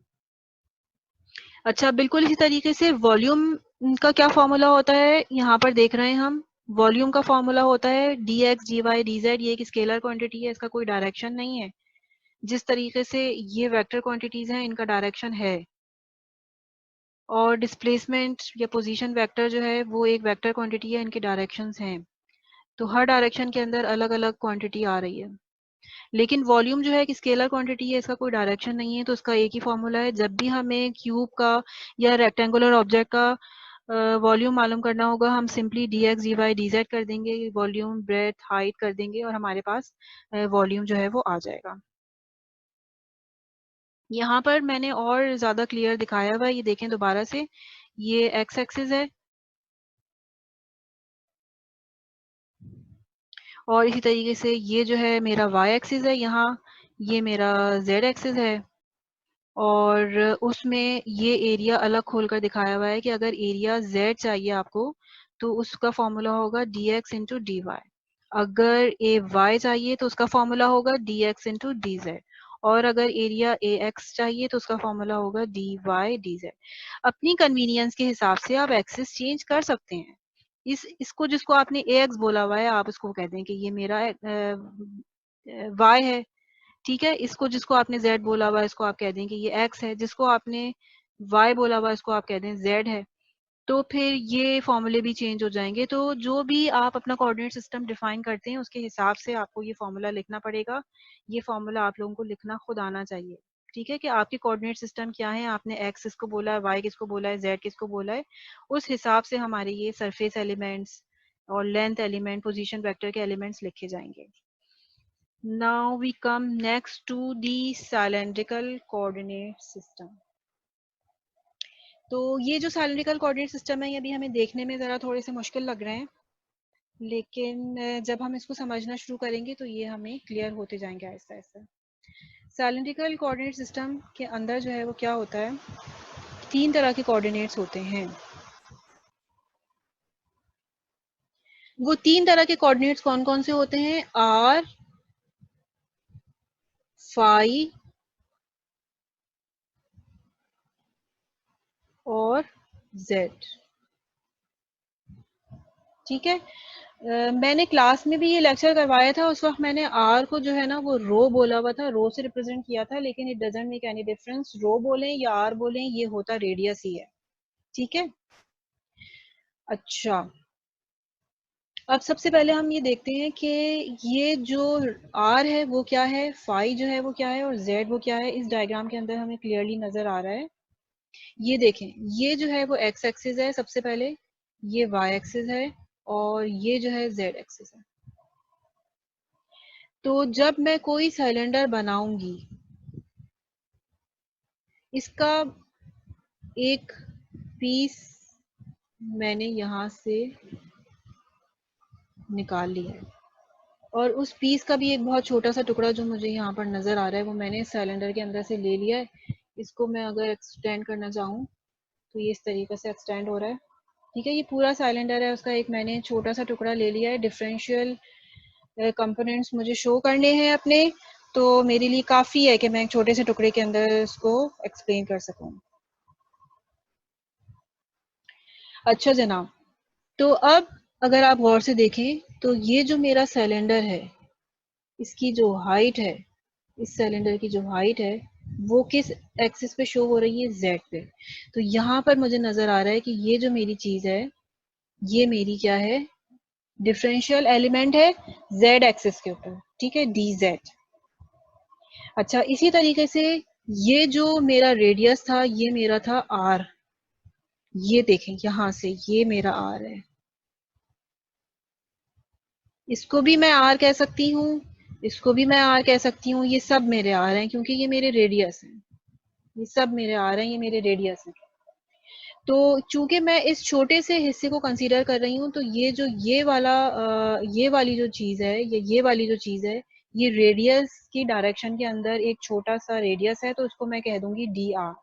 A: अच्छा, बिल्कुल इसी तरीके से वॉल्यूम का क्या फॉर्मूला होता है, यहाँ पर देख रहे हैं हम, वॉल्यूम का फॉर्मूला होता है D X D Y D Z, ये एक स्केलर क्वांटिटी है, इसका कोई डायरेक्शन नहीं है, जिस तरीके से ये वेक्टर क्वांटिटीज हैं इनका डायरेक्शन है, और डिस्प्लेसमेंट या पोजीशन वेक्टर जो है वो एक वेक्टर क्वांटिटी है, इनके डायरेक्शंस हैं, तो हर डायरेक्शन के अंदर अलग अलग क्वांटिटी आ रही है। लेकिन वॉल्यूम जो है एक स्केलर क्वांटिटी है, इसका कोई डायरेक्शन नहीं है, तो इसका एक ही फॉर्मूला है, जब भी हमें क्यूब का या रेक्टेंगुलर ऑब्जेक्ट का वॉल्यूम मालूम करना होगा हम simply D X D Y D Z कर देंगे, वॉल्यूम ब्रेथ हाइट कर देंगे और हमारे पास वॉल्यूम जो है वो आ जाएगा। यहाँ पर मैंने और ज्यादा क्लियर दिखाया हुआ है, ये देखें दोबारा से, ये एक्स एक्सिस है और इसी तरीके से ये जो है मेरा y एक्सिस है, यहाँ ये मेरा z एक्सिस है, और उसमें ये एरिया अलग खोलकर दिखाया हुआ है कि अगर एरिया z चाहिए आपको तो उसका फॉर्मूला होगा dx इंटू डी वाई, अगर ए y चाहिए तो उसका फॉर्मूला होगा dx इंटू डी जेड, और अगर एरिया ए एक्स चाहिए तो उसका फॉर्मूला होगा डी वाई डी जेड। अपनी कन्वीनियंस के हिसाब से आप एक्सिस चेंज कर सकते हैं, इसको जिसको आपने ए एक्स बोला हुआ है आप उसको कह दें कि ये मेरा y है, ठीक है, इसको जिसको आपने z बोला हुआ है इसको आप कह दें कि ये x है, जिसको आपने y बोला हुआ है इसको आप कह दें z है। तो फिर ये फॉर्मूले भी चेंज हो जाएंगे। तो जो भी आप अपना कोऑर्डिनेट सिस्टम डिफाइन करते हैं उसके हिसाब से आपको ये फॉर्मूला लिखना पड़ेगा। ये फॉर्मूला आप लोगों को लिखना खुद आना चाहिए। ठीक है, कि आपके कोऑर्डिनेट सिस्टम क्या है, आपने एक्स किसको बोला है, वाई किसको बोला है, जेड किसको बोला है, उस हिसाब से हमारे ये सरफेस एलिमेंट्स और लेंथ एलिमेंट, पोजीशन वेक्टर के एलिमेंट्स लिखे जाएंगे। Now we come next to the cylindrical coordinate system. तो ये जो cylindrical कोऑर्डिनेट सिस्टम है ये अभी हमें देखने में ज़रा थोड़े से मुश्किल लग रहे हैं, लेकिन जब हम इसको समझना शुरू करेंगे तो ये हमें क्लियर होते जाएंगे Aahista Aahista. cylindrical coordinate system के अंदर जो है वो क्या होता है, तीन तरह के कोऑर्डिनेट्स होते हैं। वो तीन तरह के कोऑर्डिनेट्स कौन कौन से होते हैं, आर, फाई और जेड। ठीक है, मैंने क्लास में भी ये लेक्चर करवाया था, उस वक्त मैंने आर को जो है ना वो रो बोला हुआ था, रो से रिप्रेजेंट किया था, लेकिन it doesn't make any difference, rho बोलें या आर बोलें ये होता रेडियस ही है। ठीक है, अच्छा अब सबसे पहले हम ये देखते हैं कि ये जो आर है वो क्या है, फाई जो है वो क्या है और जेड वो क्या है। इस डायग्राम के अंदर हमें क्लियरली नजर आ रहा है। ये देखें, ये जो है वो एक्स एक्सिस है सबसे पहले, ये वाई एक्सिस है और ये जो है जेड एक्सिस है। तो जब मैं कोई सिलेंडर बनाऊंगी, इसका एक पीस मैंने यहां से निकाल लिया है और उस पीस का भी एक बहुत छोटा सा टुकड़ा जो मुझे यहाँ पर नजर आ रहा है वो मैंने सिलेंडर के अंदर से ले लिया है। इसको मैं अगर एक्सटेंड करना चाहूँ तो ये इस तरीके से एक्सटेंड हो रहा है। ठीक है, ये पूरा सिलेंडर है, उसका एक मैंने छोटा सा टुकड़ा ले लिया है। डिफरेंशियल कंपोनेंट्स मुझे शो करने हैं अपने, तो मेरे लिए काफ़ी है कि मैं एक छोटे से टुकड़े के अंदर इसको एक्सप्लेन कर सकूं। अच्छा जनाब, तो अब अगर आप गौर से देखें तो ये जो मेरा सिलेंडर है, इसकी जो हाइट है, इस सिलेंडर की जो हाइट है वो किस एक्सिस पे शो हो रही है, जेड पे। तो यहाँ पर मुझे नजर आ रहा है कि ये जो मेरी चीज है ये मेरी क्या है, डिफरेंशियल एलिमेंट है जेड एक्सिस के ऊपर। ठीक है, डी जेड। अच्छा, इसी तरीके से ये जो मेरा रेडियस था ये मेरा था आर। ये देखें यहां से ये मेरा आर है, इसको भी मैं आर कह सकती हूँ, इसको भी मैं आर कह सकती हूँ। ये सब मेरे आर हैं क्योंकि ये मेरे रेडियस हैं, ये सब मेरे आर हैं, ये मेरे रेडियस हैं। तो चूंकि मैं इस छोटे से हिस्से को कंसीडर कर रही हूँ तो ये जो ये वाला ये वाली जो चीज है, ये वाली जो चीज है, ये रेडियस की डायरेक्शन के अंदर एक छोटा सा रेडियस है, तो उसको मैं कह दूंगी डी आर।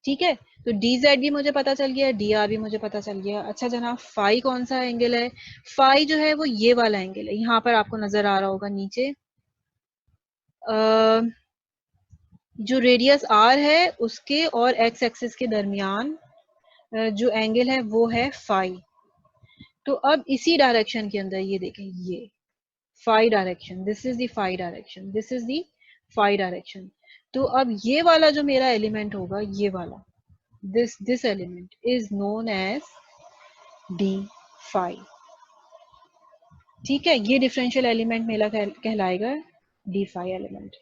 A: ठीक है, तो डी जेड भी मुझे पता चल गया, डी आर भी मुझे पता चल गया। अच्छा जनाब, फाई कौन सा एंगल है, फाई जो है वो ये वाला एंगल है, यहाँ पर आपको नजर आ रहा होगा नीचे। जो रेडियस आर है उसके और एक्स एक्सिस के दरमियान जो एंगल है वो है फाई। तो अब इसी डायरेक्शन के अंदर ये देखें, ये phi direction, this is the phi direction, this is the phi direction. तो अब ये वाला जो मेरा एलिमेंट होगा, ये वाला, this element is known as d phi। ठीक है, ये डिफरेंशियल एलिमेंट मेरा कहलाएगा डी फाई एलिमेंट।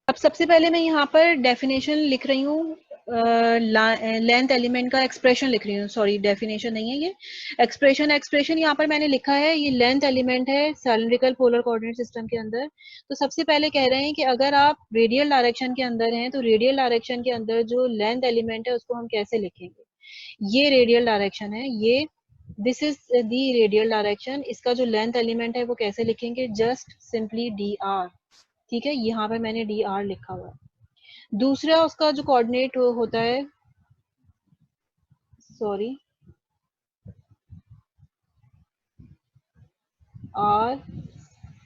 A: अब सबसे पहले मैं यहाँ पर डेफिनेशन लिख रही हूँ, लेंथ एलिमेंट का एक्सप्रेशन लिख रही हूँ, सॉरी डेफिनेशन नहीं है ये एक्सप्रेशन। एक्सप्रेशन यहाँ पर मैंने लिखा है, ये लेंथ एलिमेंट है सिलिंड्रिकल पोलर कोऑर्डिनेट सिस्टम के अंदर। तो सबसे पहले कह रहे हैं कि अगर आप रेडियल डायरेक्शन के अंदर हैं तो रेडियल डायरेक्शन के अंदर जो लेंथ एलिमेंट है उसको हम कैसे लिखेंगे। ये रेडियल डायरेक्शन है, ये this is the radial direction, इसका जो लेंथ एलिमेंट है वो कैसे लिखेंगे, जस्ट सिंपली डी आर। ठीक है, यहाँ पे मैंने डी आर लिखा हुआ है। दूसरा उसका जो कोऑर्डिनेट होता है, सॉरी, आर,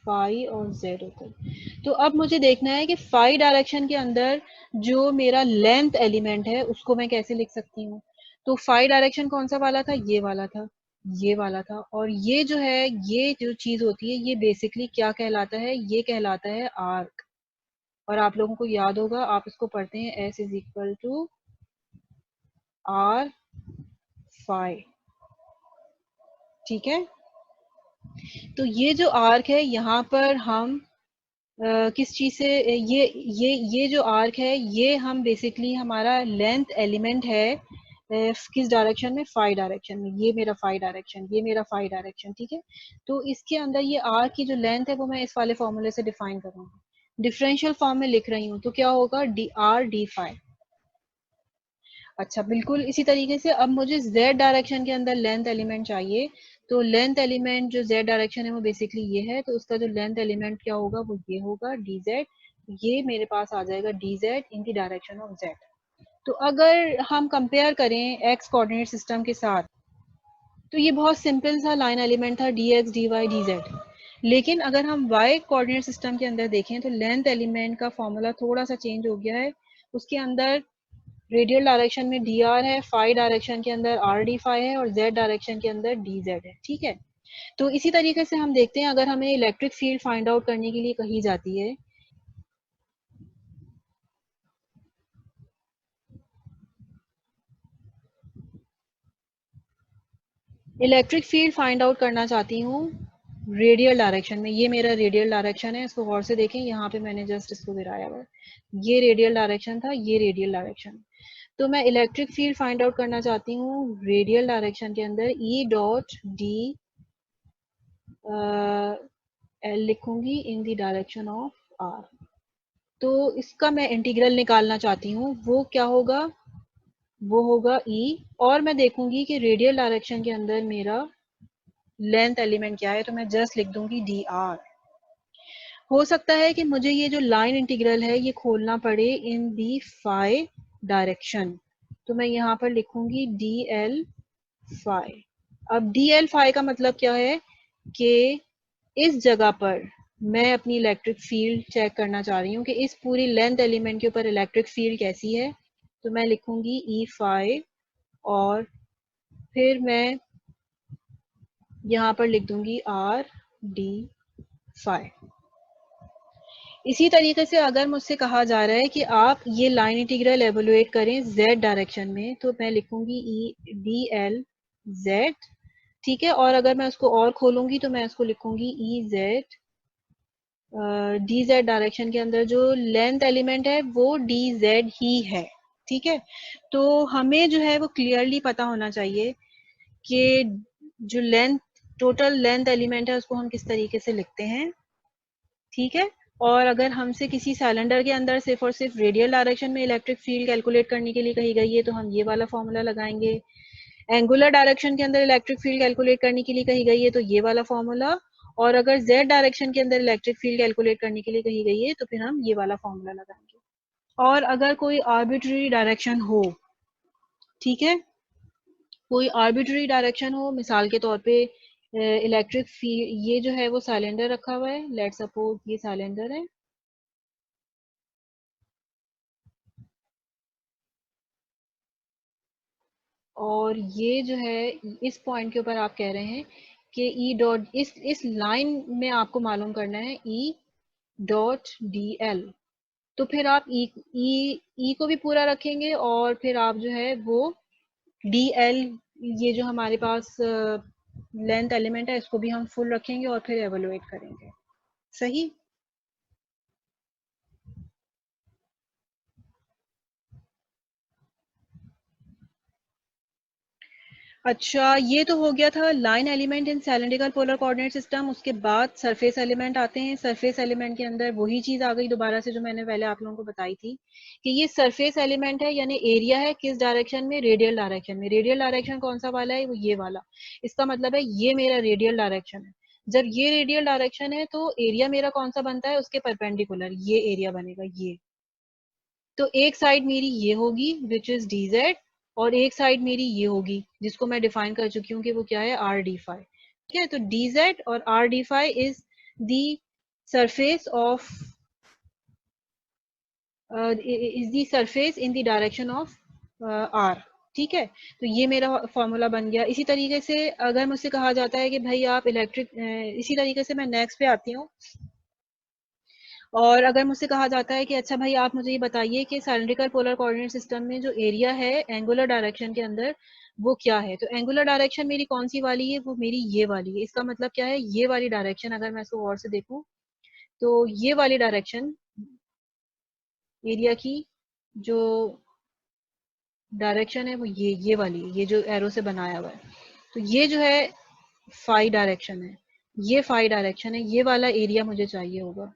A: फाई और जेड होता है। तो अब मुझे देखना है कि फाई डायरेक्शन के अंदर जो मेरा लेंथ एलिमेंट है उसको मैं कैसे लिख सकती हूँ। तो फाई डायरेक्शन कौन सा वाला था, ये वाला था, ये वाला था। और ये जो है, ये जो चीज होती है ये बेसिकली क्या कहलाता है, ये कहलाता है आर्क। और आप लोगों को याद होगा, आप इसको पढ़ते हैं S is equal to R phi. ठीक है, तो ये जो आर्क है यहाँ पर हम किस चीज से ये जो आर्क है ये हम बेसिकली हमारा लेंथ एलिमेंट है किस डायरेक्शन में, फाई डायरेक्शन में। ये मेरा फाई डायरेक्शन, ये मेरा फाई डायरेक्शन। ठीक है, तो इसके अंदर ये आर्क की जो लेंथ है वो मैं इस वाले फॉर्मूले से डिफाइन करूंगी, डिफरेंशियल फॉर्म में लिख रही हूँ, तो क्या होगा, डी आर डी फाई। अच्छा, बिल्कुल इसी तरीके से अब मुझे z डायरेक्शन के अंदर लेंथ एलिमेंट चाहिए, तो लेंथ एलिमेंट जो z डायरेक्शन है वो बेसिकली ये है, तो उसका जो लेंथ एलिमेंट क्या होगा, वो ये होगा dz। ये मेरे पास आ जाएगा dz in the direction of z। तो अगर हम कंपेयर करें x कोऑर्डिनेट सिस्टम के साथ, तो ये बहुत सिंपल सा लाइन एलिमेंट था dx dy dz। लेकिन अगर हम y कोऑर्डिनेट सिस्टम के अंदर देखें तो लेंथ एलिमेंट का फॉर्मूला थोड़ा सा चेंज हो गया है। उसके अंदर रेडियल डायरेक्शन में डी आर है, फाई डायरेक्शन के अंदर आर डी फाई है, और जेड डायरेक्शन के अंदर डी जेड है। ठीक है, तो इसी तरीके से हम देखते हैं अगर हमें इलेक्ट्रिक फील्ड फाइंड आउट करने के लिए कही जाती है, इलेक्ट्रिक फील्ड फाइंड आउट करना चाहती हूँ रेडियल डायरेक्शन में। ये मेरा रेडियल डायरेक्शन है, इसको गौर से देखें, यहाँ पे मैंने जस्ट इसको गिराया हुआ है। ये रेडियल डायरेक्शन था, ये रेडियल डायरेक्शन। तो मैं इलेक्ट्रिक फील्ड फाइंड आउट करना चाहती हूँ रेडियल डायरेक्शन के अंदर ई डॉट डी एल लिखूंगी in the direction of R. तो इसका मैं इंटीग्रल निकालना चाहती हूँ, वो क्या होगा, वो होगा ई। और मैं देखूंगी कि रेडियल डायरेक्शन के अंदर मेरा लेंथ एलिमेंट क्या है, तो मैं जस्ट लिख दूंगी डी आर। हो सकता है कि मुझे ये जो लाइन इंटीग्रल है ये खोलना पड़े इन दी फाई डायरेक्शन, तो मैं यहाँ पर लिखूंगी डी एल फाई। अब डी एल फाई का मतलब क्या है कि इस जगह पर मैं अपनी इलेक्ट्रिक फील्ड चेक करना चाह रही हूँ कि इस पूरी लेंथ एलिमेंट के ऊपर इलेक्ट्रिक फील्ड कैसी है, तो मैं लिखूंगी ई फाई, और फिर मैं यहाँ पर लिख दूंगी आर डी फाई। इसी तरीके से अगर मुझसे कहा जा रहा है कि आप ये लाइन इंटीग्रल एवेलुएट करें z डायरेक्शन में, तो मैं लिखूंगी ई डी एल जेड। ठीक है, और अगर मैं उसको और खोलूंगी तो मैं उसको लिखूंगी E Z D Z direction के अंदर जो लेंथ एलिमेंट है वो डी जेड ही है। ठीक है, तो हमें जो है वो क्लियरली पता होना चाहिए कि जो लेंथ, टोटल लेंथ एलिमेंट है उसको हम किस तरीके से लिखते हैं। ठीक है, और अगर हमसे किसी सिलेंडर के अंदर सिर्फ और सिर्फ रेडियल डायरेक्शन में इलेक्ट्रिक फील्ड कैलकुलेट करने के लिए कही गई है, तो हम ये वाला फॉर्मूला लगाएंगे। एंगुलर डायरेक्शन के अंदर इलेक्ट्रिक फील्ड कैलकुलेट करने के लिए कही गई है, तो ये वाला फॉर्मूला। और अगर जेड डायरेक्शन के अंदर इलेक्ट्रिक फील्ड कैलकुलेट करने के लिए कही गई है, तो फिर हम ये वाला फॉर्मूला लगाएंगे। और अगर कोई आर्बिट्ररी डायरेक्शन हो, ठीक है, कोई आर्बिट्ररी डायरेक्शन हो, मिसाल के तौर पे इलेक्ट्रिक फील्ड, ये जो है वो सिलेंडर रखा हुआ है, लेट सपोज ये सिलेंडर है, और ये जो है इस पॉइंट के ऊपर आप कह रहे हैं कि ई डॉट, इस लाइन में आपको मालूम करना है ई डॉट डी एल। तो फिर आप ई को भी पूरा रखेंगे, और फिर आप जो है वो डी एल, ये जो हमारे पास लेंथ एलिमेंट है, इसको भी हम फुल रखेंगे और फिर एवेलुएट करेंगे। सही। अच्छा, ये तो हो गया था line element in cylindrical polar coordinate system. उसके बाद सरफेस एलिमेंट आते हैं। सरफेस एलिमेंट के अंदर वही चीज आ गई दोबारा से जो मैंने पहले आप लोगों को बताई थी कि ये सरफेस एलिमेंट है, यानी एरिया है किस डायरेक्शन में, रेडियल डायरेक्शन में। रेडियल डायरेक्शन कौन सा वाला है, वो ये वाला। इसका मतलब है ये मेरा रेडियल डायरेक्शन है। जब ये रेडियल डायरेक्शन है तो एरिया मेरा कौन सा बनता है, उसके परपेंडिकुलर ये एरिया बनेगा ये। तो एक साइड मेरी ये होगी विच इज डी जेड, और एक साइड मेरी ये होगी जिसको मैं डिफाइन कर चुकी हूँ कि वो क्या है, आर डी फाई। ठीक है, तो डी जेड और R D phi is the surface of is the surface in the direction of R. ठीक है, तो ये मेरा फॉर्मूला बन गया। इसी तरीके से अगर मुझसे कहा जाता है कि भाई आप इलेक्ट्रिक, इसी तरीके से मैं नेक्स्ट पे आती हूँ। और अगर मुझसे कहा जाता है कि अच्छा भाई आप मुझे ये बताइए कि सिलिंड्रिकल पोलर कोऑर्डिनेट सिस्टम में जो एरिया है एंगुलर डायरेक्शन के अंदर, वो क्या है। तो एंगुलर डायरेक्शन मेरी कौन सी वाली है, वो मेरी ये वाली है। इसका मतलब क्या है, ये वाली डायरेक्शन अगर मैं इसको गौर से देखूं तो ये वाली डायरेक्शन एरिया की जो डायरेक्शन है वो ये वाली है, ये जो एरो से बनाया हुआ है। तो ये जो है फाई डायरेक्शन है, ये फाई डायरेक्शन है, ये वाला एरिया मुझे चाहिए होगा।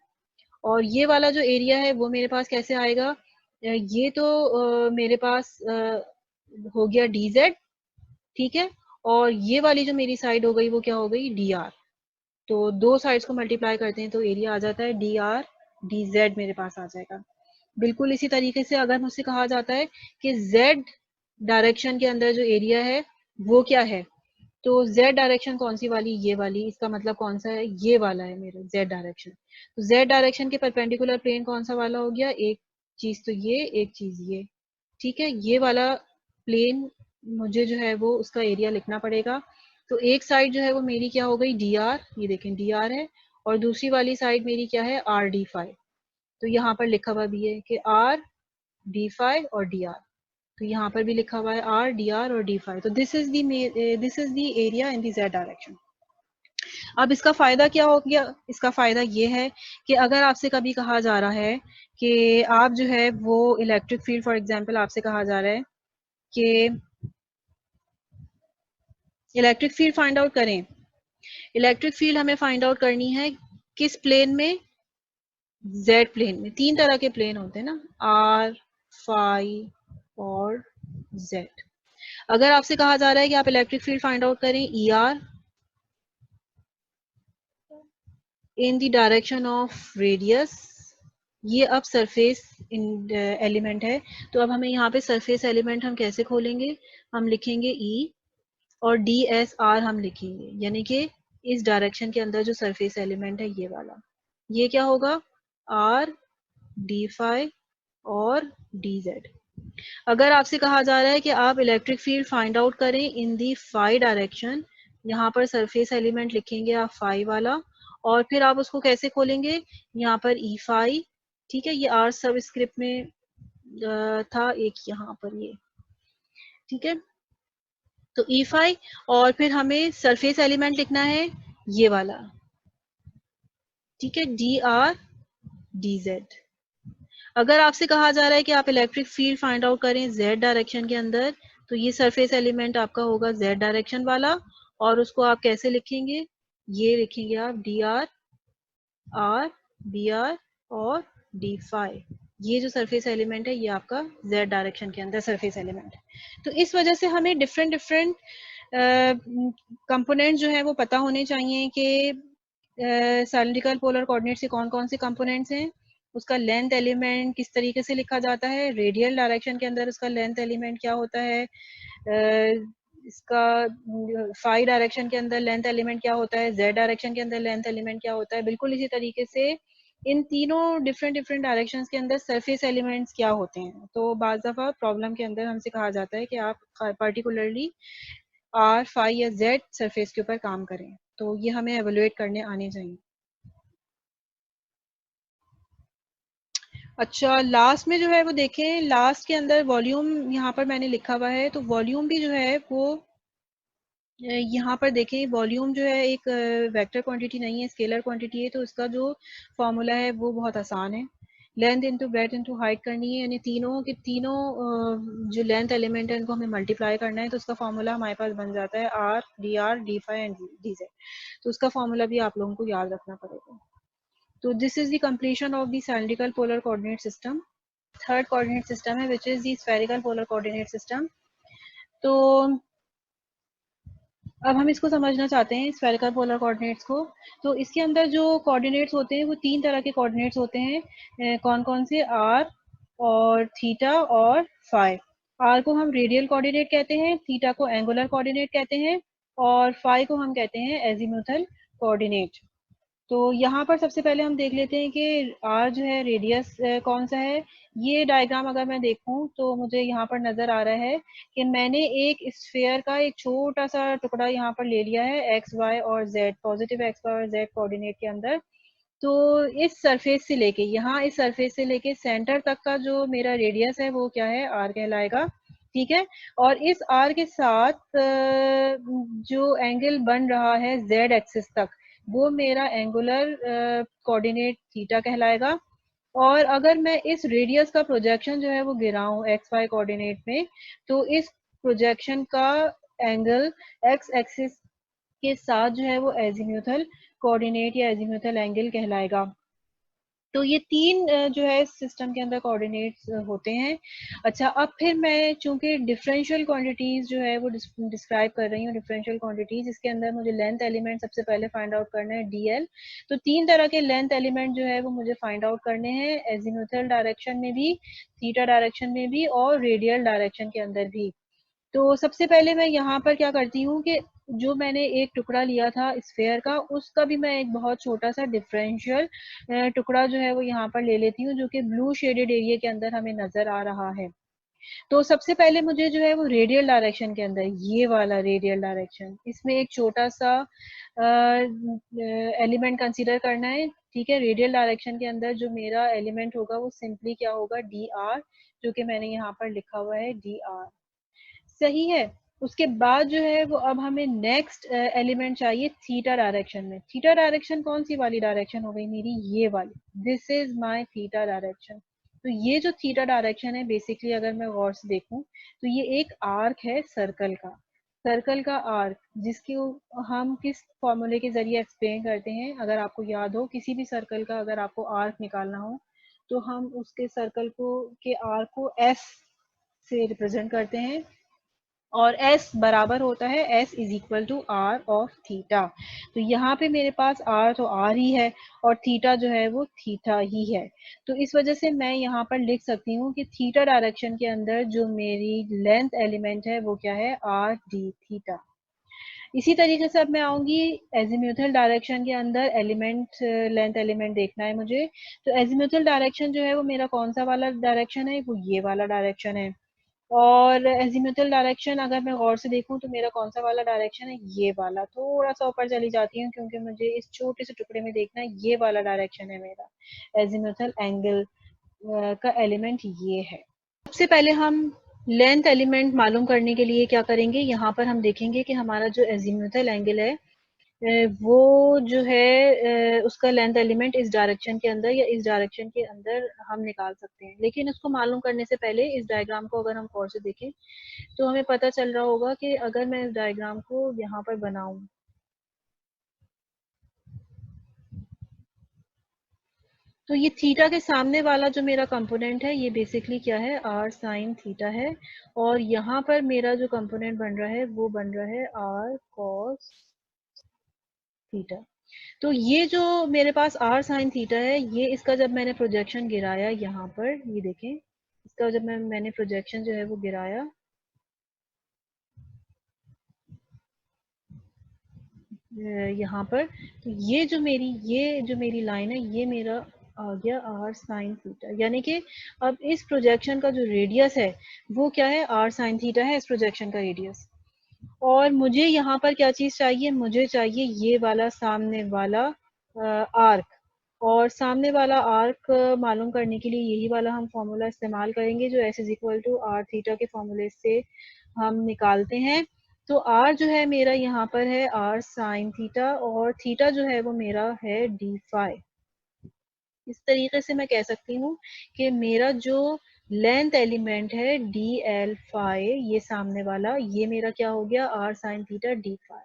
A: और ये वाला जो एरिया है वो मेरे पास कैसे आएगा, ये तो मेरे पास हो गया डी जेड, ठीक है। और ये वाली जो मेरी साइड हो गई वो क्या हो गई, डी आर। तो दो साइड्स को मल्टीप्लाई करते हैं तो एरिया आ जाता है डी आर डी जेड, मेरे पास आ जाएगा। बिल्कुल इसी तरीके से अगर मुझसे कहा जाता है कि जेड डायरेक्शन के अंदर जो एरिया है वो क्या है, तो जेड डायरेक्शन कौन सी वाली, ये वाली। इसका मतलब कौन सा है, ये वाला है मेरा जेड डायरेक्शन। तो जेड डायरेक्शन के परपेंडिकुलर प्लेन कौन सा वाला हो गया, एक चीज तो ये, एक चीज ये, ठीक है। ये वाला प्लेन मुझे जो है वो उसका एरिया लिखना पड़ेगा। तो एक साइड जो है वो मेरी क्या हो गई, डी आर, ये देखें डी आर है। और दूसरी वाली साइड मेरी क्या है, आर डी फाइव। तो यहाँ पर लिखा हुआ भी है कि आर डी फाइव और डी आर। तो यहाँ पर भी लिखा हुआ है आर डी आर और डी फाइव। तो this is the area in the Z direction. अब इसका फायदा क्या हो गया, इसका फायदा ये है कि अगर आपसे कभी कहा जा रहा है कि आप जो है वो इलेक्ट्रिक फील्ड, फॉर एग्जांपल आपसे कहा जा रहा है कि इलेक्ट्रिक फील्ड फाइंड आउट करें। इलेक्ट्रिक फील्ड हमें फाइंड आउट करनी है किस प्लेन में, जेड प्लेन में। तीन तरह के प्लेन होते हैं ना, आर, फाई और जेड। अगर आपसे कहा जा रहा है कि आप इलेक्ट्रिक फील्ड फाइंड आउट करें E R in the direction of radius, ये अब सरफेस एलिमेंट है। तो अब हमें यहाँ पे सरफेस एलिमेंट हम कैसे खोलेंगे, हम लिखेंगे ई और डी एस आर हम लिखेंगे, यानी कि इस डायरेक्शन के अंदर जो सरफेस एलिमेंट है ये वाला, ये क्या होगा, आर डी फाई और डी जेड। अगर आपसे कहा जा रहा है कि आप इलेक्ट्रिक फील्ड फाइंड आउट करें इन दी फाई डायरेक्शन, यहाँ पर सरफेस एलिमेंट लिखेंगे आप फाई वाला, और फिर आप उसको कैसे खोलेंगे, यहाँ पर ई फाई, ठीक है। ये आर सब स्क्रिप्ट में था एक यहाँ पर ये, ठीक है। तो ई फाई, और फिर हमें सरफेस एलिमेंट लिखना है ये वाला, ठीक है, डी आर डी जेड। अगर आपसे कहा जा रहा है कि आप इलेक्ट्रिक फील्ड फाइंड आउट करें जेड डायरेक्शन के अंदर, तो ये सरफेस एलिमेंट आपका होगा जेड डायरेक्शन वाला, और उसको आप कैसे लिखेंगे, ये लिखेंगे आप D R R B R और डी फाइव। ये जो सरफेस एलिमेंट है ये आपका जेड डायरेक्शन के अंदर सरफेस एलिमेंट है। तो इस वजह से हमें डिफरेंट डिफरेंट कंपोनेंट जो है वो पता होने चाहिए कि सिलिंड्रिकल पोलर कोऑर्डिनेट्स के कौन कौन से कंपोनेंट्स हैं, उसका लेंथ एलिमेंट किस तरीके से लिखा जाता है, रेडियल डायरेक्शन के अंदर उसका लेंथ एलिमेंट क्या होता है, इसका फाई डायरेक्शन के अंदर लेंथ एलिमेंट क्या होता है, जेड डायरेक्शन के अंदर लेंथ एलिमेंट क्या होता है। बिल्कुल इसी तरीके से इन तीनों डिफरेंट डिफरेंट डायरेक्शंस के अंदर सरफेस एलिमेंट्स क्या होते हैं। तो बाज़ दफ़ा प्रॉब्लम के अंदर हमसे कहा जाता है कि आप पर्टिकुलरली आर, फाई या जेड सरफेस के ऊपर काम करें, तो ये हमें एवेलुएट करने आने चाहिए। अच्छा, लास्ट में जो है वो देखें, लास्ट के अंदर वॉल्यूम यहाँ पर मैंने लिखा हुआ है, तो वॉल्यूम भी जो है वो यहाँ पर देखें, वॉल्यूम जो है एक वेक्टर क्वांटिटी नहीं है, स्केलर क्वांटिटी है। तो इसका जो फॉर्मूला है वो बहुत आसान है, length into breadth into height करनी है, यानी तीनों के तीनों जो लेंथ एलिमेंट है इनको हमें मल्टीप्लाई करना है। तो उसका फॉर्मूला हमारे पास बन जाता है R D five and D Z. तो उसका फॉर्मूला भी आप लोगों को याद रखना पड़ेगा। तो this is the completion of the cylindrical polar coordinate system. Third coordinate system है which is the spherical polar coordinate system. तो अब हम इसको समझना चाहते हैं स्फेरिकल पोलर कोऑर्डिनेट्स को। तो इसके अंदर जो कोऑर्डिनेट्स होते हैं वो तीन तरह के कोऑर्डिनेट्स होते हैं, कौन कौन से, आर और थीटा और फाई। आर को हम रेडियल कोऑर्डिनेट कहते हैं, थीटा को एंगुलर कोऑर्डिनेट कहते हैं, और फाई को हम कहते हैं एजीमुथल कोऑर्डिनेट। तो यहाँ पर सबसे पहले हम देख लेते हैं कि आर जो है रेडियस कौन सा है। ये डायग्राम अगर मैं देखूं तो मुझे यहाँ पर नजर आ रहा है कि मैंने एक स्फेयर का एक छोटा सा टुकड़ा यहाँ पर ले लिया है एक्स वाई और जेड, पॉजिटिव एक्स वाई और जेड कोऑर्डिनेट के अंदर। तो इस सरफेस से लेके यहाँ, इस सरफेस से लेके सेंटर तक का जो मेरा रेडियस है वो क्या है, आर कहलाएगा, ठीक है। और इस आर के साथ जो एंगल बन रहा है जेड एक्सिस तक, वो मेरा एंगुलर कोऑर्डिनेट थीटा कहलाएगा। और अगर मैं इस रेडियस का प्रोजेक्शन जो है वो गिराऊं एक्स वाई कोऑर्डिनेट में, तो इस प्रोजेक्शन का एंगल एक्स एक्सिस के साथ जो है वो एजीम्यूथल कोऑर्डिनेट या एजीम्यूथल एंगल कहलाएगा। तो ये तीन जो है सिस्टम के अंदर कोऑर्डिनेट्स होते हैं। अच्छा, अब फिर मैं चूंकि डिफरेंशियल क्वांटिटीज जो है वो डिस्क्राइब कर रही हूँ, डिफरेंशियल क्वांटिटीज, इसके अंदर मुझे लेंथ एलिमेंट सबसे पहले फाइंड आउट करना है डीएल। तो तीन तरह के लेंथ एलिमेंट जो है वो मुझे फाइंड आउट करने हैं, एजीम्यूथल डायरेक्शन में भी, थीटा डायरेक्शन में भी, और रेडियल डायरेक्शन के अंदर भी। तो सबसे पहले मैं यहाँ पर क्या करती हूँ कि जो मैंने एक टुकड़ा लिया था स्फेयर का, उसका भी मैं एक बहुत छोटा सा डिफरेंशियल टुकड़ा जो है वो यहाँ पर ले लेती हूँ, जो कि ब्लू शेडेड एरिया के अंदर हमें नजर आ रहा है। तो सबसे पहले मुझे जो है वो रेडियल डायरेक्शन के अंदर, ये वाला रेडियल डायरेक्शन, इसमें एक छोटा सा एलिमेंट कंसीडर करना है। ठीक है, रेडियल डायरेक्शन के अंदर जो मेरा एलिमेंट होगा वो सिंपली क्या होगा, डी आर, जो कि मैंने यहाँ पर लिखा हुआ है डी आर। सही है। उसके बाद जो है वो अब हमें नेक्स्ट एलिमेंट चाहिए थीटा डायरेक्शन में। थीटा डायरेक्शन कौन सी वाली डायरेक्शन हो गई मेरी, ये वाली, this is my theta direction. तो ये जो थीटा डायरेक्शन है, बेसिकली अगर मैं गौर से देखूं तो ये एक आर्क है सर्कल का, सर्कल का आर्क, जिसकी हम किस फॉर्मूले के जरिए एक्सप्लेन करते हैं, अगर आपको याद हो, किसी भी सर्कल का अगर आपको आर्क निकालना हो तो हम उसके सर्कल को के आर्क को एस से रिप्रेजेंट करते हैं, और S बराबर होता है S is equal to R of theta. तो यहाँ पे मेरे पास R तो R ही है, और थीटा जो है वो थीटा ही है। तो इस वजह से मैं यहाँ पर लिख सकती हूँ कि थीटा डायरेक्शन के अंदर जो मेरी लेंथ एलिमेंट है वो क्या है, आर डी थीटा। इसी तरीके से अब मैं आऊंगी एजीम्यूथल डायरेक्शन के अंदर एलिमेंट, लेंथ एलिमेंट देखना है मुझे। तो एजीम्यूथल डायरेक्शन जो है वो मेरा कौन सा वाला डायरेक्शन है, वो ये वाला डायरेक्शन है। और एजीम्यूथल डायरेक्शन अगर मैं गौर से देखूं तो मेरा कौन सा वाला डायरेक्शन है, ये वाला। थोड़ा सा ऊपर चली जाती हूँ क्योंकि मुझे इस छोटे से टुकड़े में देखना है, ये वाला डायरेक्शन है मेरा एजीम्यूथल एंगल का एलिमेंट ये है। सबसे पहले हम लेंथ एलिमेंट मालूम करने के लिए क्या करेंगे, यहाँ पर हम देखेंगे कि हमारा जो एजीम्यूथल एंगल है वो जो है उसका लेंथ एलिमेंट इस डायरेक्शन के अंदर या इस डायरेक्शन के अंदर हम निकाल सकते हैं। लेकिन उसको मालूम करने से पहले इस डायग्राम को अगर हम गौर से देखें तो हमें पता चल रहा होगा कि अगर मैं इस डायग्राम को यहाँ पर बनाऊं, तो ये थीटा के सामने वाला जो मेरा कंपोनेंट है ये बेसिकली क्या है, आर साइन थीटा है। और यहाँ पर मेरा जो कंपोनेंट बन रहा है वो बन रहा है आर कॉस थीटा। तो ये जो मेरे पास आर साइन थीटा है, ये इसका जब मैंने प्रोजेक्शन गिराया यहाँ पर, ये देखें, इसका जब मैंने प्रोजेक्शन जो है वो गिराया यहाँ पर, तो ये जो मेरी लाइन है, ये मेरा आ गया आर साइन थीटा। यानी कि अब इस प्रोजेक्शन का जो रेडियस है वो क्या है, आर साइन थीटा है इस प्रोजेक्शन का रेडियस। और मुझे यहाँ पर क्या चीज चाहिए, मुझे चाहिए ये वाला सामने वाला आर्क। और सामने वाला आर्क मालूम करने के लिए यही वाला हम फॉर्मूला इस्तेमाल करेंगे जो S is equal to R theta के फॉर्मूले से हम निकालते हैं। तो आर जो है मेरा यहाँ पर है आर साइन थीटा, और थीटा जो है वो मेरा है डी फाई। इस तरीके से मैं कह सकती हूँ कि मेरा जो लेंथ एलिमेंट है डी एल फाई, ये सामने वाला, ये मेरा क्या हो गया, R sine theta D phi.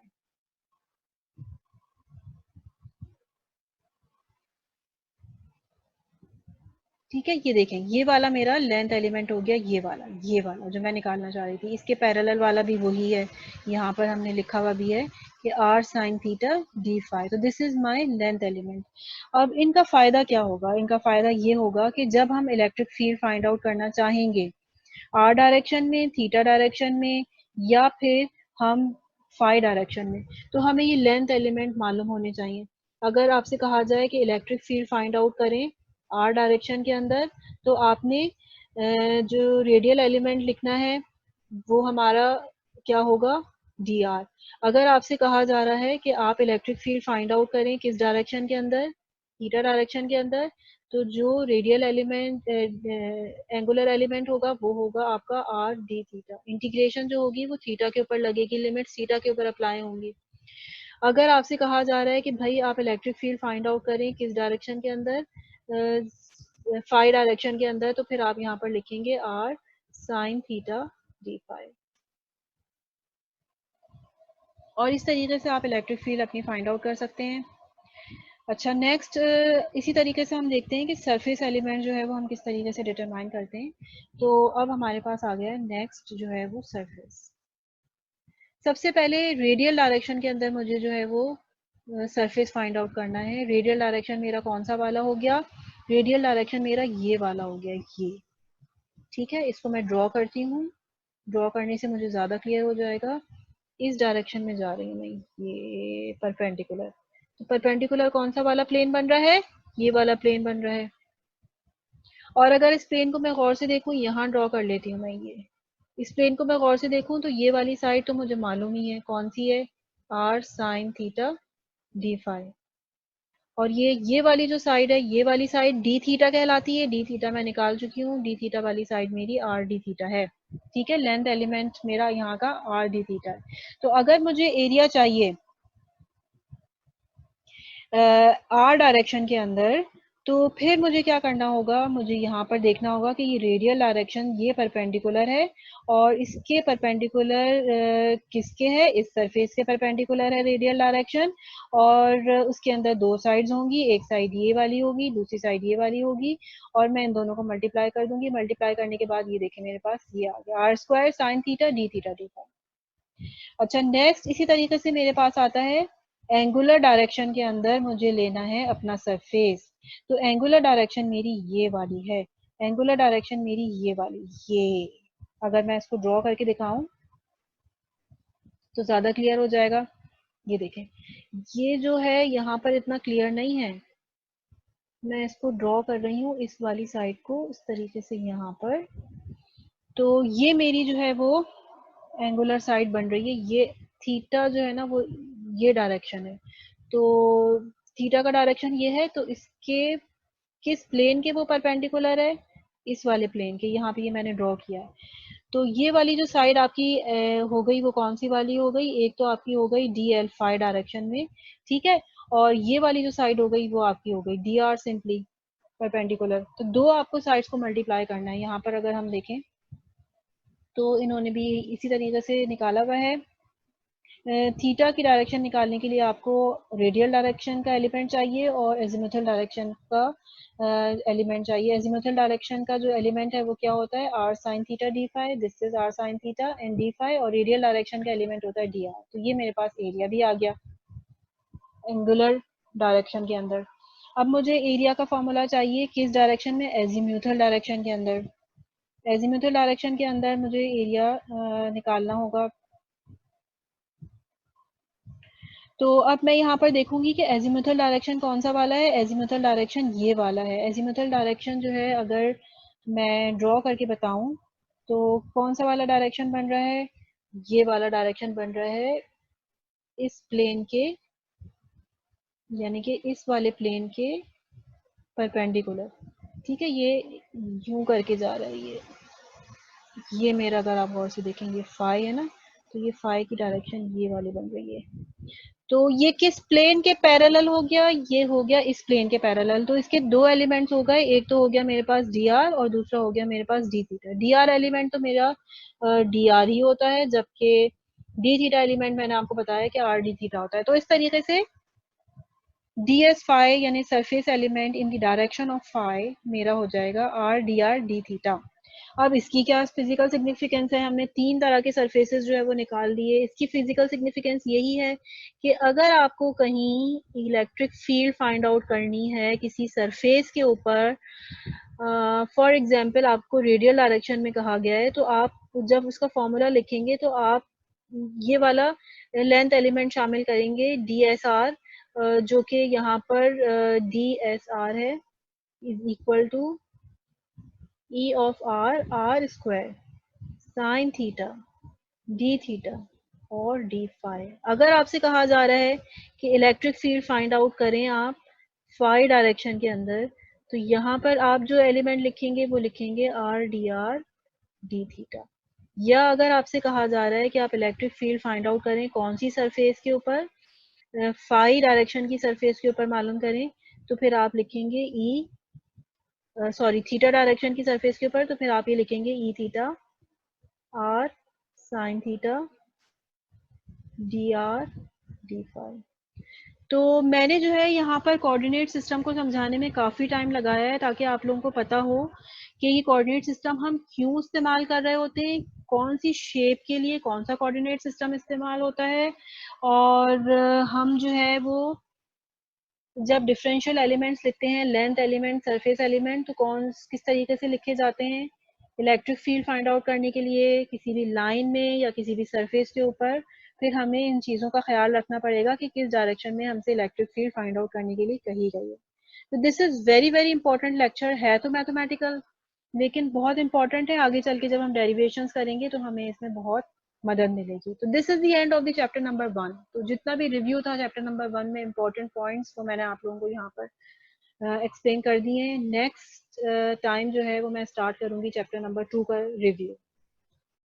A: ठीक है, ये देखें, ये वाला मेरा लेंथ एलिमेंट हो गया, ये वाला जो मैं निकालना चाह रही थी, इसके पैरेलल वाला भी वही है, यहाँ पर हमने लिखा हुआ भी है कि R sine theta D phi. तो this is my length element. अब इनका फायदा क्या होगा, इनका फायदा ये होगा कि जब हम इलेक्ट्रिक फील्ड फाइंड आउट करना चाहेंगे आर डायरेक्शन में, थीटा डायरेक्शन में, या फिर हम फाई डायरेक्शन में, तो हमें ये लेंथ एलिमेंट मालूम होने चाहिए। अगर आपसे कहा जाए कि इलेक्ट्रिक फील्ड फाइंड आउट करें आर डायरेक्शन के अंदर, तो आपने जो रेडियल एलिमेंट लिखना है वो हमारा क्या होगा, डी आर। अगर आपसे कहा जा रहा है कि आप इलेक्ट्रिक फील्ड फाइंड आउट करें किस डायरेक्शन के अंदर, थीटा डायरेक्शन के अंदर, तो जो रेडियल एलिमेंट एंगुलर एलिमेंट होगा वो होगा आपका आर डी थीटा। इंटीग्रेशन जो होगी वो थीटा के ऊपर लगेगी, लिमिट थीटा के ऊपर अप्लाई होंगी। अगर आपसे कहा जा रहा है कि भाई आप इलेक्ट्रिक फील्ड फाइंड आउट करें किस डायरेक्शन के अंदर, फाई डायरेक्शन के अंदर, तो फिर आप यहाँ पर लिखेंगे R sine theta D phi. और इस तरीके से आप इलेक्ट्रिक फील्ड अपनी फाइंड आउट कर सकते हैं। अच्छा, नेक्स्ट इसी तरीके से हम देखते हैं कि सरफेस एलिमेंट जो है वो हम किस तरीके से डिटरमाइन करते हैं। तो अब हमारे पास आ गया है नेक्स्ट जो है वो सरफेस। सबसे पहले रेडियल डायरेक्शन के अंदर मुझे जो है वो सरफेस फाइंड आउट करना है। रेडियल डायरेक्शन मेरा कौन सा वाला हो गया? रेडियल डायरेक्शन मेरा ये वाला हो गया, ये। ठीक है, इसको मैं ड्रॉ करती हूँ। ड्रॉ करने से मुझे ज़्यादा क्लियर हो जाएगा। इस डायरेक्शन में जा रही हूँ मैं, ये परपेंडिकुलर। तो परपेंडिकुलर कौन सा वाला प्लेन बन रहा है? ये वाला प्लेन बन रहा है। और अगर इस प्लेन को मैं गौर से देखूं, यहाँ ड्रॉ कर लेती हूँ मैं ये। इस प्लेन को मैं गौर से देखूं तो ये वाली साइड तो मुझे मालूम ही है कौन सी है, R sine theta D phi. और ये वाली जो साइड है, ये वाली साइड डी थीटा कहलाती है। डी थीटा मैं निकाल चुकी हूँ, डी थीटा वाली साइड मेरी आर डी थीटा है। ठीक है, लेंथ एलिमेंट मेरा यहाँ का आर डी थीटा है। तो अगर मुझे एरिया चाहिए आर डायरेक्शन के अंदर, तो फिर मुझे क्या करना होगा? मुझे यहाँ पर देखना होगा कि ये रेडियल डायरेक्शन ये परपेंडिकुलर है, और इसके परपेंडिकुलर किसके है? इस सरफेस के परपेंडिकुलर है रेडियल डायरेक्शन। और उसके अंदर दो साइड्स होंगी, एक साइड ये वाली होगी, दूसरी साइड ये वाली होगी। और मैं इन दोनों को मल्टीप्लाई कर दूंगी। मल्टीप्लाई करने के बाद ये देखिए मेरे पास ये आ गया, R square sine theta D theta D phi. अच्छा, नेक्स्ट इसी तरीके से मेरे पास आता है एंगुलर डायरेक्शन के अंदर मुझे लेना है अपना सरफेस। तो एंगुलर डायरेक्शन मेरी ये वाली है, एंगुलर डायरेक्शन मेरी ये वाली, ये। अगर मैं इसको ड्रॉ करके दिखाऊं तो ज्यादा क्लियर हो जाएगा। ये देखें, ये जो है यहाँ पर इतना क्लियर नहीं है। मैं इसको ड्रॉ कर रही हूँ इस वाली साइड को इस तरीके से यहाँ पर। तो ये मेरी जो है वो एंगुलर साइड बन रही है। ये थीटा जो है ना वो ये डायरेक्शन है। तो थीटा का डायरेक्शन ये है, तो इसके किस प्लेन के वो परपेंडिकुलर है? इस वाले प्लेन के। यहाँ पे ये मैंने ड्रॉ किया है। तो ये वाली जो साइड आपकी हो गई वो कौन सी वाली हो गई? एक तो आपकी हो गई डी एल फाई डायरेक्शन में। ठीक है, और ये वाली जो साइड हो गई वो आपकी हो गई डी आर सिंपली परपेंडिकुलर। तो दो आपको साइड्स को मल्टीप्लाई करना है। यहाँ पर अगर हम देखें तो इन्होंने भी इसी तरीके से निकाला हुआ है। थीटा की डायरेक्शन निकालने के लिए आपको रेडियल डायरेक्शन का एलिमेंट चाहिए और एजिमुथल डायरेक्शन का एलिमेंट चाहिए। एजिमुथल डायरेक्शन का जो एलिमेंट है वो क्या होता है? R sine theta D phi. This is R sine theta and D phi. और रेडियल डायरेक्शन का एलिमेंट होता है डी आर। तो ये मेरे पास एरिया भी आ गया एंगुलर डायरेक्शन के अंदर। अब मुझे एरिया का फॉर्मूला चाहिए किस डायरेक्शन में? एजिम्यूथल डायरेक्शन के अंदर। एजिम्यूथल डायरेक्शन के अंदर मुझे एरिया निकालना होगा। तो अब मैं यहाँ पर देखूंगी कि एजीमुथल डायरेक्शन कौन सा वाला है। एजीमुथल डायरेक्शन ये वाला है। एजीमुथल डायरेक्शन जो है अगर मैं ड्रॉ करके बताऊं तो कौन सा वाला डायरेक्शन बन रहा है? ये वाला डायरेक्शन बन रहा है इस प्लेन के, यानी कि इस वाले प्लेन के परपेंडिकुलर। ठीक है, ये यूं करके जा रहा है ये मेरा, अगर आप गौर से देखेंगे फाई है ना, तो ये फाई की डायरेक्शन ये वाली बन रही है। तो ये किस प्लेन के पैरेलल हो गया? ये हो गया इस प्लेन के पैरेलल। तो इसके दो एलिमेंट्स हो गए, एक तो हो गया मेरे पास डी आर और दूसरा हो गया मेरे पास D theta. D R element तो मेरा डी आर ही होता है, जबकि डी थीटा एलिमेंट मैंने आपको बताया कि आर डी थीटा होता है। तो इस तरीके से डी एस फाई यानी surface element in the direction of phi मेरा हो जाएगा आर डी थीटा। अब इसकी क्या फिजिकल सिग्निफिकेंस है? हमने तीन तरह के सरफेसेस जो है वो निकाल दिए। इसकी फिजिकल सिग्निफिकेंस यही है कि अगर आपको कहीं इलेक्ट्रिक फील्ड फाइंड आउट करनी है किसी सरफेस के ऊपर, फॉर एग्जांपल आपको रेडियल डायरेक्शन में कहा गया है, तो आप जब उसका फॉर्मूला लिखेंगे तो आप ये वाला लेंथ एलिमेंट शामिल करेंगे डी एस आर, जो कि यहाँ पर डी एस आर है is equal to E of R R square sine theta D theta और डी फाई। अगर आपसे कहा जा रहा है कि इलेक्ट्रिक फील्ड फाइंड आउट करें आप फाई डायरेक्शन के अंदर, तो यहाँ पर आप जो एलिमेंट लिखेंगे वो लिखेंगे डी थीटा। या अगर आपसे कहा जा रहा है कि आप इलेक्ट्रिक फील्ड फाइंड आउट करें कौन सी सरफेस के ऊपर, फाई डायरेक्शन की सरफेस के ऊपर मालूम करें, तो फिर आप लिखेंगे थीटा डायरेक्शन की सरफेस के ऊपर, तो फिर आप ये लिखेंगे E theta R sine theta D phi. तो मैंने जो है यहाँ पर कोऑर्डिनेट सिस्टम को समझाने में काफ़ी टाइम लगाया है ताकि आप लोगों को पता हो कि ये कोऑर्डिनेट सिस्टम हम क्यों इस्तेमाल कर रहे होते हैं, कौन सी शेप के लिए कौन सा कोऑर्डिनेट सिस्टम इस्तेमाल होता है, और हम जो है वो जब डिफरेंशियल एलिमेंट्स लिखते हैं, लेंथ एलिमेंट, सरफेस एलिमेंट, तो किस तरीके से लिखे जाते हैं इलेक्ट्रिक फील्ड फाइंड आउट करने के लिए किसी भी लाइन में या किसी भी सरफेस के ऊपर। फिर हमें इन चीज़ों का ख्याल रखना पड़ेगा कि किस डायरेक्शन में हमसे इलेक्ट्रिक फील्ड फाइंड आउट करने के लिए कही गई है। तो this is very very important lecture है, तो मैथमेटिकल, लेकिन बहुत इंपॉर्टेंट है। आगे चल के जब हम डेरिवेशंस करेंगे तो हमें इसमें बहुत मदद मिलेगी। तो this is the end of the chapter number 1। तो जितना भी रिव्यू था चैप्टर नंबर 1 में इंपॉर्टेंट पॉइंट्स, वो मैंने आप लोगों को यहाँ पर एक्सप्लेन कर दिए हैं। नेक्स्ट टाइम जो है वो मैं स्टार्ट करूंगी चैप्टर नंबर 2 का रिव्यू।